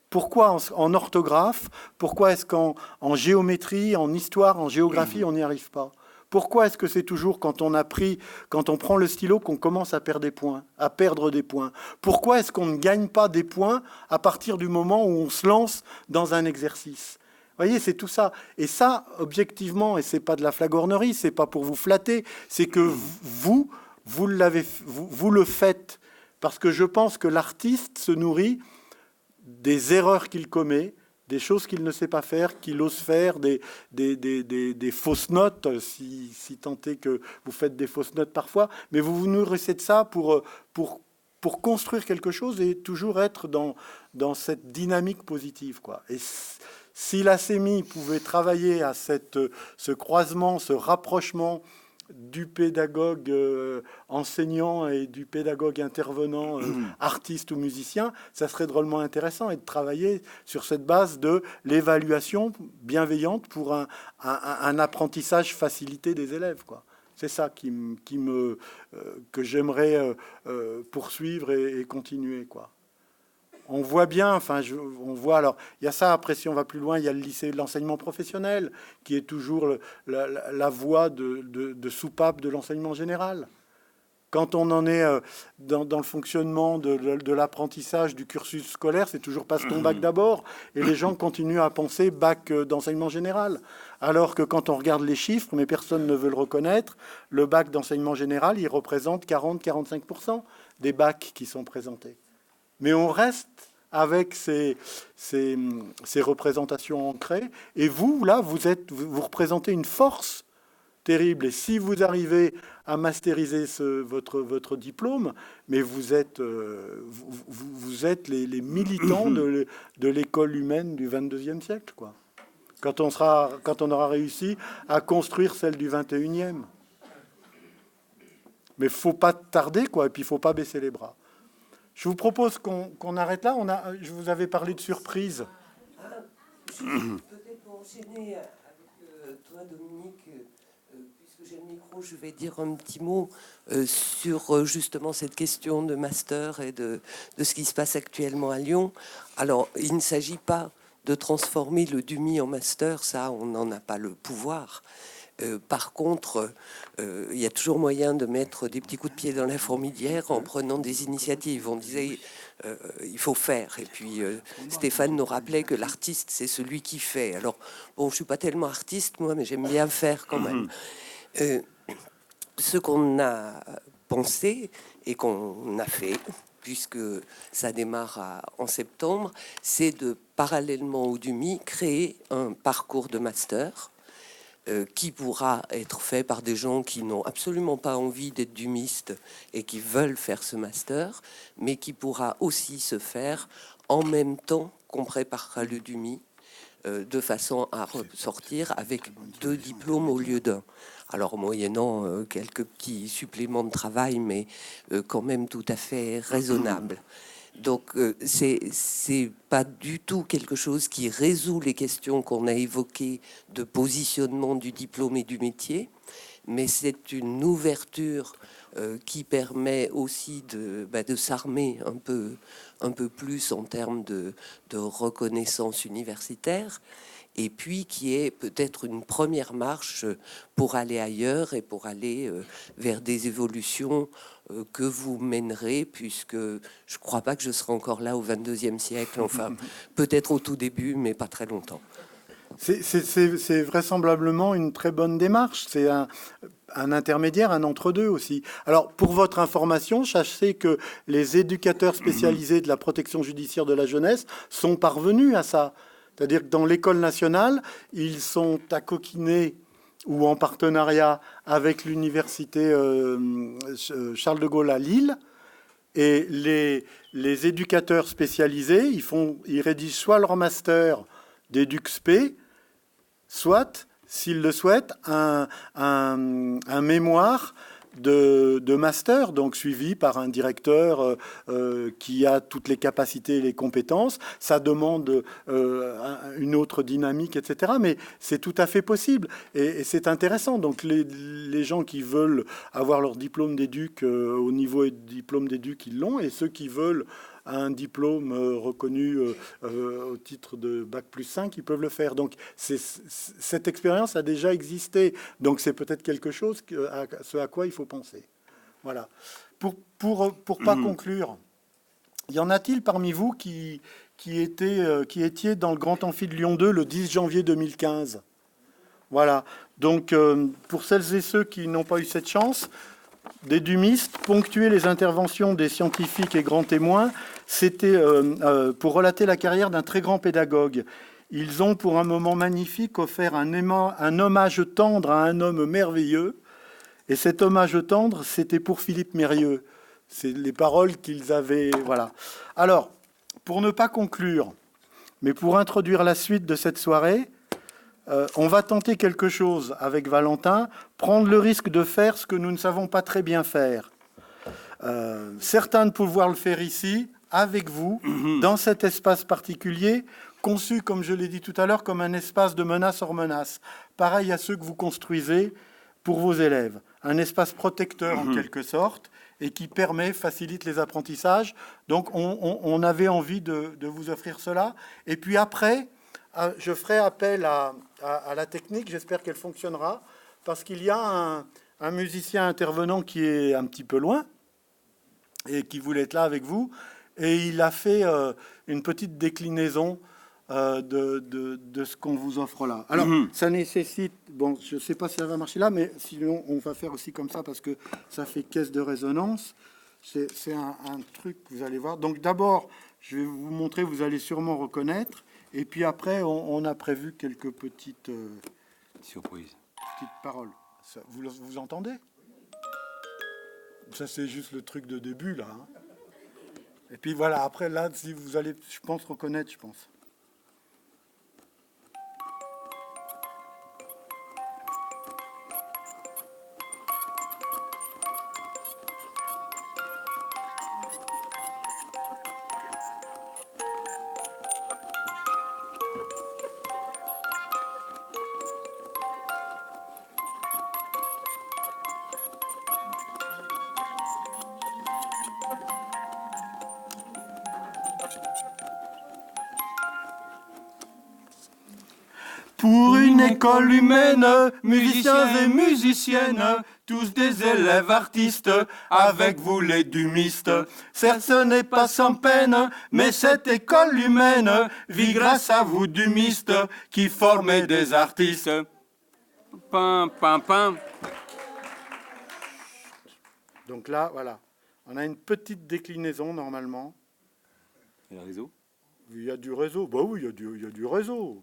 [SPEAKER 1] Pourquoi en orthographe? Pourquoi est-ce qu'en géométrie, en histoire, en géographie, on n'y arrive pas? Pourquoi est-ce que c'est toujours quand on prend le stylo qu'on commence à perdre des points? Pourquoi est-ce qu'on ne gagne pas des points à partir du moment où on se lance dans un exercice? Vous voyez, c'est tout ça. Et ça, objectivement, et c'est pas de la flagornerie, c'est pas pour vous flatter, c'est que vous le faites. Parce que je pense que l'artiste se nourrit des erreurs qu'il commet, des choses qu'il ne sait pas faire, qu'il ose faire, des fausses notes, si tant est que vous faites des fausses notes parfois, mais vous vous nourrissez de ça pour construire quelque chose et toujours être dans cette dynamique positive, quoi. Et si la CEMI pouvait travailler à ce croisement, ce rapprochement du pédagogue enseignant et du pédagogue intervenant artiste ou musicien, ça serait drôlement intéressant, et de travailler sur cette base de l'évaluation bienveillante pour un apprentissage facilité des élèves, quoi. C'est ça que j'aimerais poursuivre et continuer, quoi. On voit bien, on voit, alors, il y a ça, après, si on va plus loin, il y a le lycée de l'enseignement professionnel, qui est toujours la voie de soupape de l'enseignement général. Quand on en est dans le fonctionnement de l'apprentissage du cursus scolaire, c'est toujours passe ton bac d'abord, et les gens continuent à penser bac d'enseignement général. Alors que quand on regarde les chiffres, mais personne ne veut le reconnaître, le bac d'enseignement général, il représente 40-45% des bacs qui sont présentés. Mais on reste avec ces représentations ancrées. Et vous, là, vous représentez une force terrible. Et si vous arrivez à masteriser votre diplôme, mais vous êtes les militants de l'école humaine du 22e siècle, quoi. Quand on aura réussi à construire celle du 21e. Mais il ne faut pas tarder, quoi. Et puis il ne faut pas baisser les bras. Je vous propose qu'on arrête là. Je vous avais parlé de surprise.
[SPEAKER 4] Peut-être pour enchaîner avec toi, Dominique, puisque j'ai le micro, je vais dire un petit mot sur justement cette question de master et de ce qui se passe actuellement à Lyon. Alors, il ne s'agit pas de transformer le DUMI en master, ça, on n'en a pas le pouvoir. Par contre, il y a toujours moyen de mettre des petits coups de pied dans la fourmilière en prenant des initiatives. On disait, il faut faire. Et puis, Stéphane nous rappelait que l'artiste, c'est celui qui fait. Alors, bon, je suis pas tellement artiste, moi, mais j'aime bien faire quand même. Ce qu'on a pensé et qu'on a fait, puisque ça démarre en septembre, c'est de, parallèlement au DUMI, créer un parcours de master qui pourra être fait par des gens qui n'ont absolument pas envie d'être dumistes et qui veulent faire ce master, mais qui pourra aussi se faire en même temps qu'on préparera le DUMI, de façon à ressortir avec 2 diplômes au lieu d'1. Alors, moyennant quelques petits suppléments de travail, mais quand même tout à fait raisonnable. Donc, c'est pas du tout quelque chose qui résout les questions qu'on a évoquées de positionnement du diplôme et du métier, mais c'est une ouverture qui permet aussi de s'armer un peu plus en termes de reconnaissance universitaire, et puis qui est peut-être une première marche pour aller ailleurs et pour aller vers des évolutions que vous mènerez, puisque je ne crois pas que je serai encore là au 22e siècle, enfin peut-être au tout début, mais pas très longtemps.
[SPEAKER 1] C'est vraisemblablement une très bonne démarche. C'est un intermédiaire, un entre-deux aussi. Alors, pour votre information, sachez que les éducateurs spécialisés de la protection judiciaire de la jeunesse sont parvenus à ça. C'est-à-dire que dans l'école nationale, ils sont à coquiner ou en partenariat avec l'université Charles de Gaulle à Lille. Et les éducateurs spécialisés, ils rédigent soit leur master d'EduxP, soit, s'ils le souhaitent, un mémoire de master, donc suivi par un directeur qui a toutes les capacités et les compétences. Ça demande une autre dynamique, etc. Mais c'est tout à fait possible et c'est intéressant. Donc les gens qui veulent avoir leur diplôme d'éduc au niveau et diplôme d'éduc, ils l'ont, et ceux qui veulent un diplôme reconnu au titre de Bac+5, ils peuvent le faire. Donc cette expérience a déjà existé. Donc c'est peut-être quelque chose ce à quoi il faut penser. Voilà. Pour pas conclure, y en a-t-il parmi vous qui étiez dans le Grand Amphi de Lyon 2 le 10 janvier 2015 ? Voilà. Donc pour celles et ceux qui n'ont pas eu cette chance, des dumistes, ponctuer les interventions des scientifiques et grands témoins, c'était pour relater la carrière d'un très grand pédagogue. Ils ont, pour un moment magnifique, offert un hommage tendre à un homme merveilleux. Et cet hommage tendre, c'était pour Philippe Mérieux. C'est les paroles qu'ils avaient... Voilà. Alors, pour ne pas conclure, mais pour introduire la suite de cette soirée, on va tenter quelque chose avec Valentin, prendre le risque de faire ce que nous ne savons pas très bien faire. Certains de pouvoir le faire ici, avec vous, dans cet espace particulier, conçu, comme je l'ai dit tout à l'heure, comme un espace de menace hors menace, pareil à ceux que vous construisez pour vos élèves. Un espace protecteur, en quelque sorte, et qui facilite les apprentissages. Donc, on avait envie de vous offrir cela. Et puis après, je ferai appel à la technique, j'espère qu'elle fonctionnera, parce qu'il y a un musicien intervenant qui est un petit peu loin et qui voulait être là avec vous, et il a fait une petite déclinaison de ce qu'on vous offre là. Alors, ça nécessite, bon, je ne sais pas si ça va marcher là, mais sinon on va faire aussi comme ça, parce que ça fait caisse de résonance. C'est un truc que vous allez voir. Donc d'abord, je vais vous montrer, vous allez sûrement reconnaître. Et puis après, on a prévu quelques petites
[SPEAKER 2] surprises.
[SPEAKER 1] Petites paroles. Ça, vous entendez ? Ça, c'est juste le truc de début, là. Hein. Et puis voilà, après, là, si vous allez, je pense, reconnaître, je pense. Pour une école humaine, musiciens et musiciennes, tous des élèves artistes, avec vous les dumistes. Certes, ce n'est pas sans peine, mais cette école humaine vit grâce à vous dumistes, qui formez des artistes.
[SPEAKER 2] Pam, pam, pam.
[SPEAKER 1] Donc là, voilà, on a une petite déclinaison normalement.
[SPEAKER 2] Il y a le réseau ?
[SPEAKER 1] Il y a du réseau. Bah oui, il y a du réseau.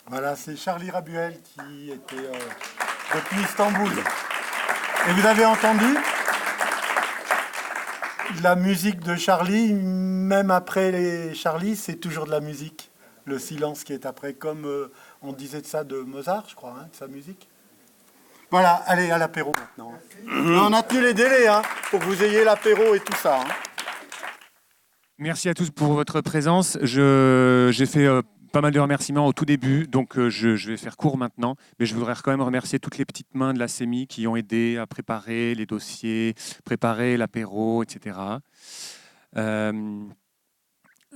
[SPEAKER 1] Voilà, c'est Charlie Rabuel qui était depuis Istanbul. Et vous avez entendu la musique de Charlie, même après les Charlie, c'est toujours de la musique. Le silence qui est après, comme on disait de ça de Mozart, je crois, hein, de sa musique. Voilà, allez, à l'apéro maintenant. On a tenu les délais, hein, pour que vous ayez l'apéro et tout ça. Hein.
[SPEAKER 11] Merci à tous pour votre présence. J'ai fait pas mal de remerciements au tout début, donc je vais faire court maintenant, mais je voudrais quand même remercier toutes les petites mains de la CEMI qui ont aidé à préparer les dossiers, préparer l'apéro, etc.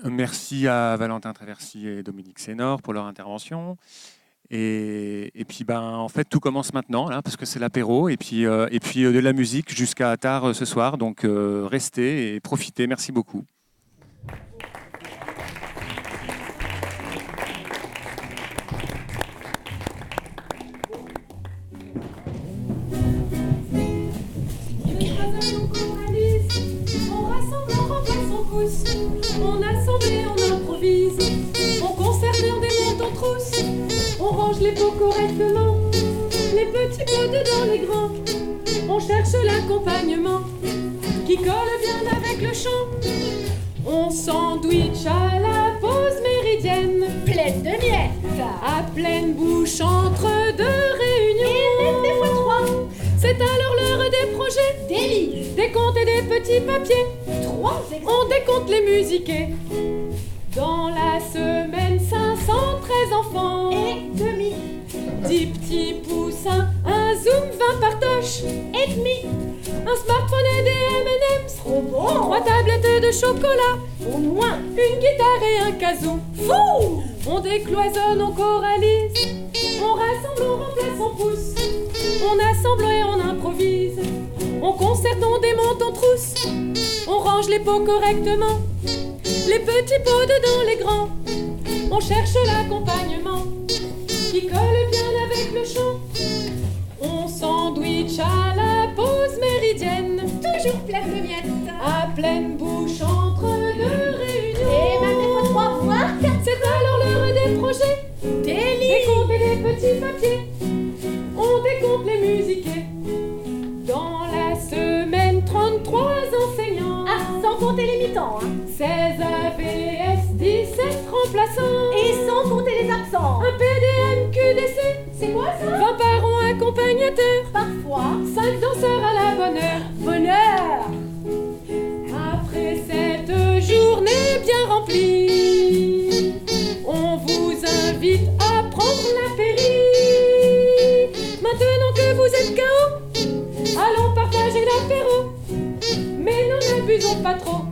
[SPEAKER 11] Merci à Valentin Traversy et Dominique Sénor pour leur intervention. Et puis, en fait, tout commence maintenant, là, parce que c'est l'apéro, et puis de la musique jusqu'à tard ce soir. Donc, restez et profitez. Merci beaucoup.
[SPEAKER 12] On assemble et on improvise, on concerte et on démonte en trousse, on range les pots correctement, les petits pots dedans les grands, on cherche l'accompagnement qui colle bien avec le chant. On sandwich à la pause méridienne, pleine de miettes, à pleine bouche entre deux réunions, et même des fois trois. C'est alors l'heure des projets, des livres, des comptes et des petits papiers. On décompte les musiqués. Dans la semaine, 513 enfants et demi, 10 petits poussins, un zoom, 20 partoches et demi, un smartphone et des M&M's, trop bon, 3 tablettes de chocolat, au moins, une guitare et un kazoo. Fou! On décloisonne, on choralise, on rassemble, on remplace, on pousse, on assemble et on improvise, on concerte, on démonte, on trousse, on range les pots correctement, les petits pots dedans les grands, on cherche l'accompagnement qui colle bien avec le chant. On sandwich à la pause méridienne, toujours pleine de miettes, à pleine bouche entre deux réunions, et même des fois 3 fois 4. C'est alors l'heure des projets, des comptes et des petits papiers. On décompte les musiqués. Dans la semaine, 33 enseignants, sans compter les mi-temps, 16 AVS, 17 remplaçants, et sans compter les absents, un PDM QDC, c'est quoi ça? 20 parents accompagnateurs, parfois 5 danseurs à la bonne heure. Bonheur! Après cette journée bien remplie, on vous invite à prendre l'apéri. Maintenant que vous êtes KO, allons partager l'apéro, mais n'en abusons pas trop.